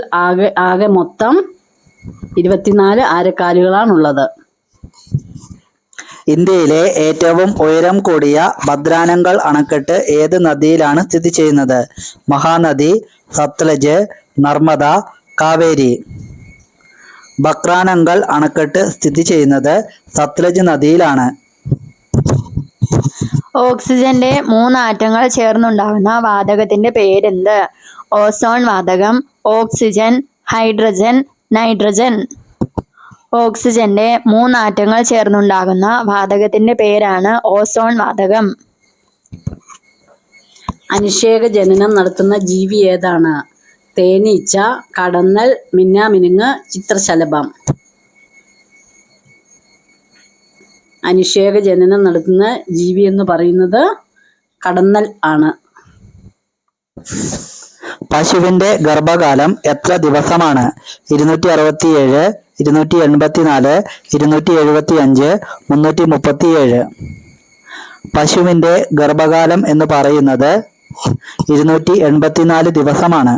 ആകെ മൊത്തം 24 ആരക്കാലുകളാണുള്ളത്. ഇന്ത്യയിലെ ഏറ്റവും ഉയരം കൂടിയ ഭദ്രാനങ്കൽ അണക്കെട്ട് ഏത് നദിയിലാണ് സ്ഥിതി ചെയ്യുന്നത്? മഹാനദി, സത്ലജ്, നർമ്മദ, കാവേരി. ബക്രാനങ്കൽ അണക്കെട്ട് സ്ഥിതി ചെയ്യുന്നത് സത്ലജ് നദിയിലാണ്. ഓക്സിജന്റെ 3 ആറ്റങ്ങൾ ചേർന്നുണ്ടാകുന്ന വാതകത്തിന്റെ പേരെന്ത്? ഓസോൺ വാതകം, ഓക്സിജൻ, ഹൈഡ്രജൻ, നൈട്രജൻ. ഓക്സിജന്റെ 3 ആറ്റങ്ങൾ ചേർന്നുണ്ടാകുന്ന വാതകത്തിന്റെ പേരാണ് ഓസോൺ വാതകം. അനുഷേക ജനനം നടത്തുന്ന ജീവി ഏതാണ്? തേനീച്ച, കടന്നൽ, മിന്നാമിനുങ്ങ്, ചിത്രശലഭം. അനുഷേക ജനനം നടത്തുന്ന ജീവി എന്ന് പറയുന്നത് കടന്നൽ ആണ്. പശുവിന്റെ ഗർഭകാലം എത്ര ദിവസമാണ്? 267, 284, 275, 337. പശുവിന്റെ ഗർഭകാലം എന്ന് പറയുന്നത് 284 ദിവസമാണ്.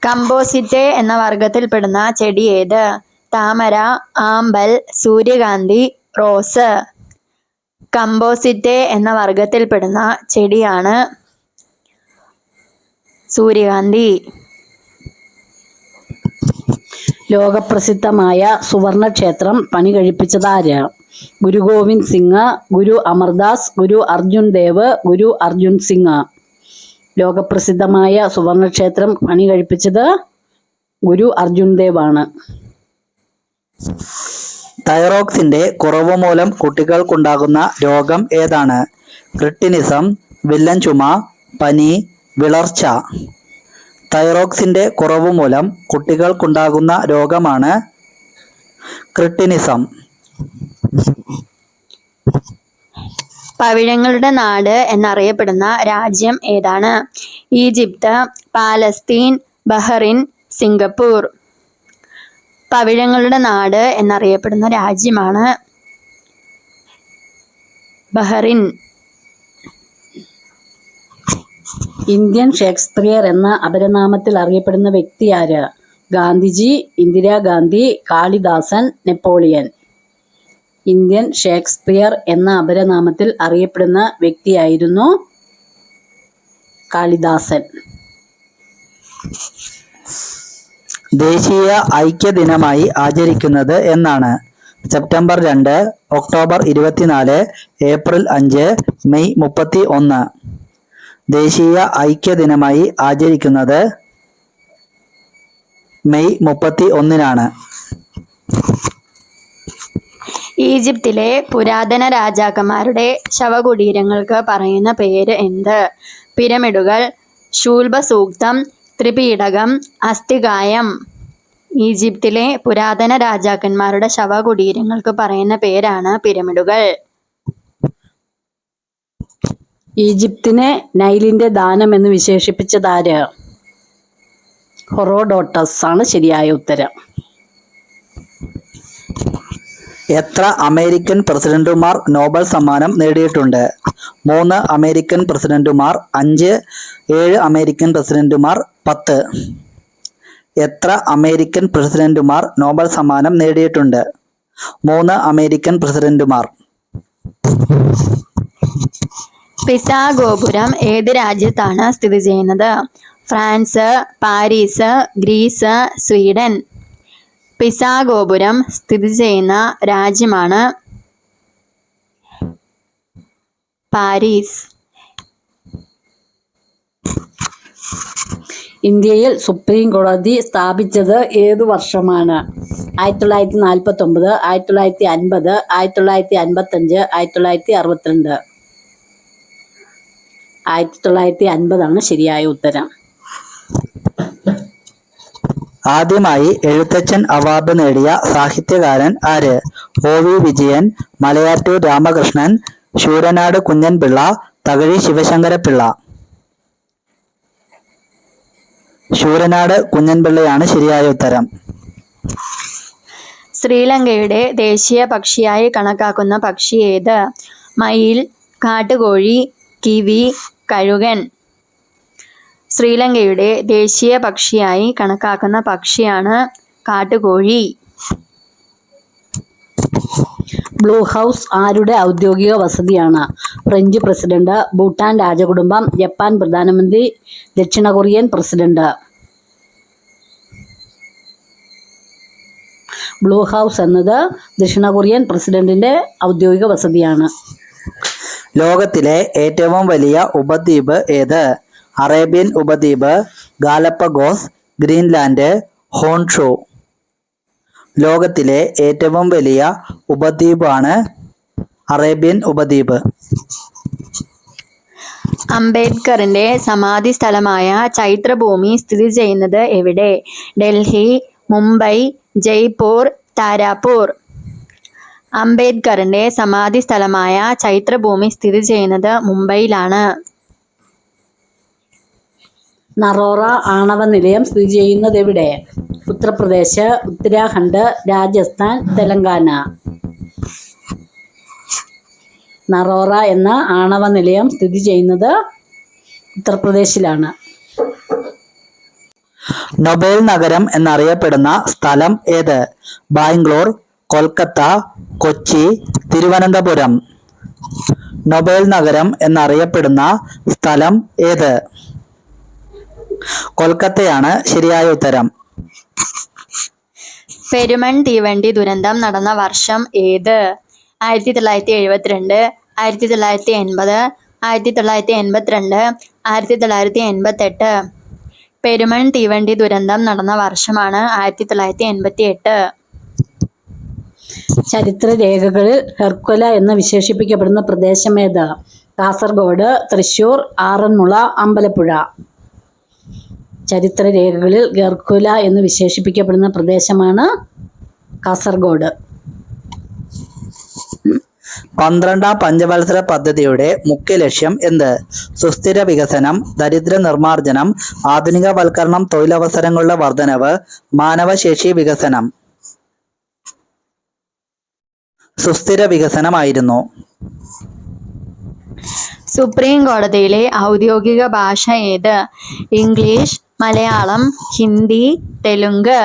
കമ്പോസിറ്റെ എന്ന വർഗത്തിൽപ്പെടുന്ന ചെടി ഏത്? താമര, ആമ്പൽ, സൂര്യകാന്തി, റോസ്. കമ്പോസിറ്റെ എന്ന വർഗത്തിൽപ്പെടുന്ന ചെടിയാണ് സൂര്യകാന്തി. ലോകപ്രസിദ്ധമായ സുവർണ ക്ഷേത്രം പണി കഴിപ്പിച്ചതാര്? ഗുരു ഗോവിന്ദ് സിംഗ്, ഗുരു അമർദാസ്, ഗുരു അർജുൻ ദേവ്, ഗുരു അർജുൻ സിംഗ്. ലോകപ്രസിദ്ധമായ സുവർണക്ഷേത്രം പണി കഴിപ്പിച്ചത് ഗുരു അർജുൻ ദേവ് ആണ്. തൈറോക്സിന്റെ കുറവ് മൂലം കുട്ടികൾക്കുണ്ടാകുന്ന രോഗം ഏതാണ്? ക്രിട്ടിനിസം, വില്ലൻ ചുമ, പനി, വിളർച്ച. തൈറോക്സിന്റെ കുറവ് മൂലം കുട്ടികൾക്കുണ്ടാകുന്ന രോഗമാണ് ക്രിട്ടിനിസം. പവിഴങ്ങളുടെ നാട് എന്നറിയപ്പെടുന്ന രാജ്യം ഏതാണ്? Egypt, Palestine, Bahrain, Singapore. പവിഴങ്ങളുടെ നാട് എന്നറിയപ്പെടുന്ന രാജ്യമാണ് ബഹ്റിൻ. ഇന്ത്യൻ ഷേക്സ്പിയർ എന്ന അപരനാമത്തിൽ അറിയപ്പെടുന്ന വ്യക്തി ആര്? Gandhiji, Indira Gandhi, Kalidasan, Napoleon. Indian Shakespeare എന്ന അപരനാമത്തിൽ അറിയപ്പെടുന്ന വ്യക്തിയായിരുന്നു കാളിദാസൻ. ദേശീയ ഐക്യദിനമായി ആചരിക്കുന്നത് എന്നാണ്? September 2, October 24, April 5, May 31. ദേശീയ ഐക്യദിനമായി ആചരിക്കുന്നത് മെയ് 31-നാണ്. ഈജിപ്തിലെ പുരാതന രാജാക്കന്മാരുടെ ശവകുടീരങ്ങൾക്ക് പറയുന്ന പേര് എന്ത്? പിരമിഡുകൾ, ശൂൽബസൂക്തം, ത്രിപീഠകം, അസ്ഥികായം. ഈജിപ്തിലെ പുരാതന രാജാക്കന്മാരുടെ ശവകുടീരങ്ങൾക്ക് പറയുന്ന പേരാണ് പിരമിഡുകൾ. ഈജിപ്തിനെ നൈലിന്റെ ദാനം എന്ന് വിശേഷിപ്പിച്ചതാര്? ഹെറോഡോട്ടസ് ആണ് ശരിയായ ഉത്തരം. എത്ര അമേരിക്കൻ പ്രസിഡന്റുമാർ നോബൽ സമ്മാനം നേടിയിട്ടുണ്ട്? 3 അമേരിക്കൻ പ്രസിഡന്റുമാർ, 5, 7 അമേരിക്കൻ പ്രസിഡന്റുമാർ, 10. എത്ര അമേരിക്കൻ പ്രസിഡന്റുമാർ നോബൽ സമ്മാനം നേടിയിട്ടുണ്ട്? 3 അമേരിക്കൻ പ്രസിഡന്റുമാർ. പിസാ ഗോപുരം ഏത് രാജ്യത്താണ് സ്ഥിതി ചെയ്യുന്നത്? France, Paris, Greece, Sweden. Pisa ഗോപുരം സ്ഥിതി ചെയ്യുന്ന രാജ്യമാണ് പാരീസ്. ഇന്ത്യയിൽ സുപ്രീം കോടതി സ്ഥാപിച്ചത് ഏതു വർഷമാണ്? 1949, 1950, 1955, 1962. 1950 ശരിയായ ഉത്തരം. ആദ്യമായി എഴുത്തച്ഛൻ അവാർഡ് നേടിയ സാഹിത്യകാരൻ ആര്? OV വിജയൻ, മലയാറ്റൂർ രാമകൃഷ്ണൻ, ശൂരനാട് കുഞ്ഞൻപിള്ള, തകഴി ശിവശങ്കരപ്പിള്ള. ശൂരനാട് കുഞ്ഞൻപിള്ളയാണ് ശരിയായ ഉത്തരം. ശ്രീലങ്കയുടെ ദേശീയ പക്ഷിയായി കണക്കാക്കുന്ന പക്ഷി ഏത്? മയിൽ, കാട്ടുകോഴി, കിവി, കഴുകൻ. ശ്രീലങ്കയുടെ ദേശീയ പക്ഷിയായി കണക്കാക്കുന്ന പക്ഷിയാണ് കാട്ടുകോഴി. ബ്ലൂ ഹൗസ് ആരുടെ ഔദ്യോഗിക വസതിയാണ്? ഫ്രഞ്ച് പ്രസിഡന്റ്, ഭൂട്ടാൻ രാജകുടുംബം, ജപ്പാൻ പ്രധാനമന്ത്രി, ദക്ഷിണ കൊറിയൻ പ്രസിഡന്റ്. ബ്ലൂ ഹൗസ് എന്നത് ദക്ഷിണ കൊറിയൻ പ്രസിഡന്റിന്റെ ഔദ്യോഗിക വസതിയാണ്. ലോകത്തിലെ ഏറ്റവും വലിയ ഉപദ്വീപ് ഏത്? അറേബ്യൻ ഉപദ്വീപ്, ഗാലപ്പഗോസ്, ഗ്രീൻലാൻഡ്, ഹോൺഷു. ലോകത്തിലെ ഏറ്റവും വലിയ ഉപദ്വീപാണ് അറേബ്യൻ ഉപദ്വീപ്. അംബേദ്കറിന്റെ സമാധി സ്ഥലമായ ചൈത്രഭൂമി സ്ഥിതി ചെയ്യുന്നത് എവിടെ? ഡൽഹി, മുംബൈ, ജയ്പൂർ, താരാപൂർ. അംബേദ്കറിന്റെ സമാധി സ്ഥലമായ ചൈത്രഭൂമി സ്ഥിതി ചെയ്യുന്നത് മുംബൈയിലാണ്. നറോറ ആണവ നിലയം സ്ഥിതി ചെയ്യുന്നത് എവിടെ? ഉത്തർപ്രദേശ്, ഉത്തരാഖണ്ഡ്, രാജസ്ഥാൻ, തെലങ്കാന. നറോറ എന്ന ആണവ നിലയം സ്ഥിതി ചെയ്യുന്നത് ഉത്തർപ്രദേശിലാണ്. നൊബേൽ നഗരം എന്നറിയപ്പെടുന്ന സ്ഥലം ഏത്? ബാംഗ്ലൂർ, കൊൽക്കത്ത, കൊച്ചി, തിരുവനന്തപുരം. നൊബേൽ നഗരം എന്നറിയപ്പെടുന്ന സ്ഥലം ഏത്? കൊൽക്കത്തയാണ് ശരിയായ ഉത്തരം. പെരുമൺ തീവണ്ടി ദുരന്തം നടന്ന വർഷം ഏത്? 1972, 1980, 1982, 1988. പെരുമൺ തീവണ്ടി ദുരന്തം നടന്ന വർഷമാണ് 1988. ചരിത്ര രേഖകളിൽ ഹെർക്കുല എന്ന് വിശേഷിപ്പിക്കപ്പെടുന്ന പ്രദേശം ഏത്? കാസർഗോഡ്, തൃശൂർ, ആറന്മുള, അമ്പലപ്പുഴ. ചരിത്ര രേഖകളിൽ ഹെർക്കുല എന്ന് വിശേഷിപ്പിക്കപ്പെടുന്ന പ്രദേശമാണ് കാസർഗോഡ്. 12ാം പഞ്ചവത്സര പദ്ധതിയുടെ മുഖ്യ ലക്ഷ്യം എന്ത്? സുസ്ഥിര വികസനം, ദരിദ്ര നിർമ്മാർജ്ജനം, ആധുനികവൽക്കരണം, തൊഴിലവസരങ്ങളുടെ വർധനവ്, മാനവശേഷി വികസനം. സുസ്ഥിര വികസനമായിരുന്നു. സുപ്രീം കോടതിയിലെ ഔദ്യോഗിക ഭാഷ ഏത്? ഇംഗ്ലീഷ്, മലയാളം, ഹിന്ദി, തെലുങ്ക്.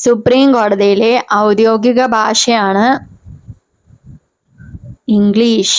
സുപ്രീം കോടതിയിലെ ഔദ്യോഗിക ഭാഷയാണ് ഇംഗ്ലീഷ്.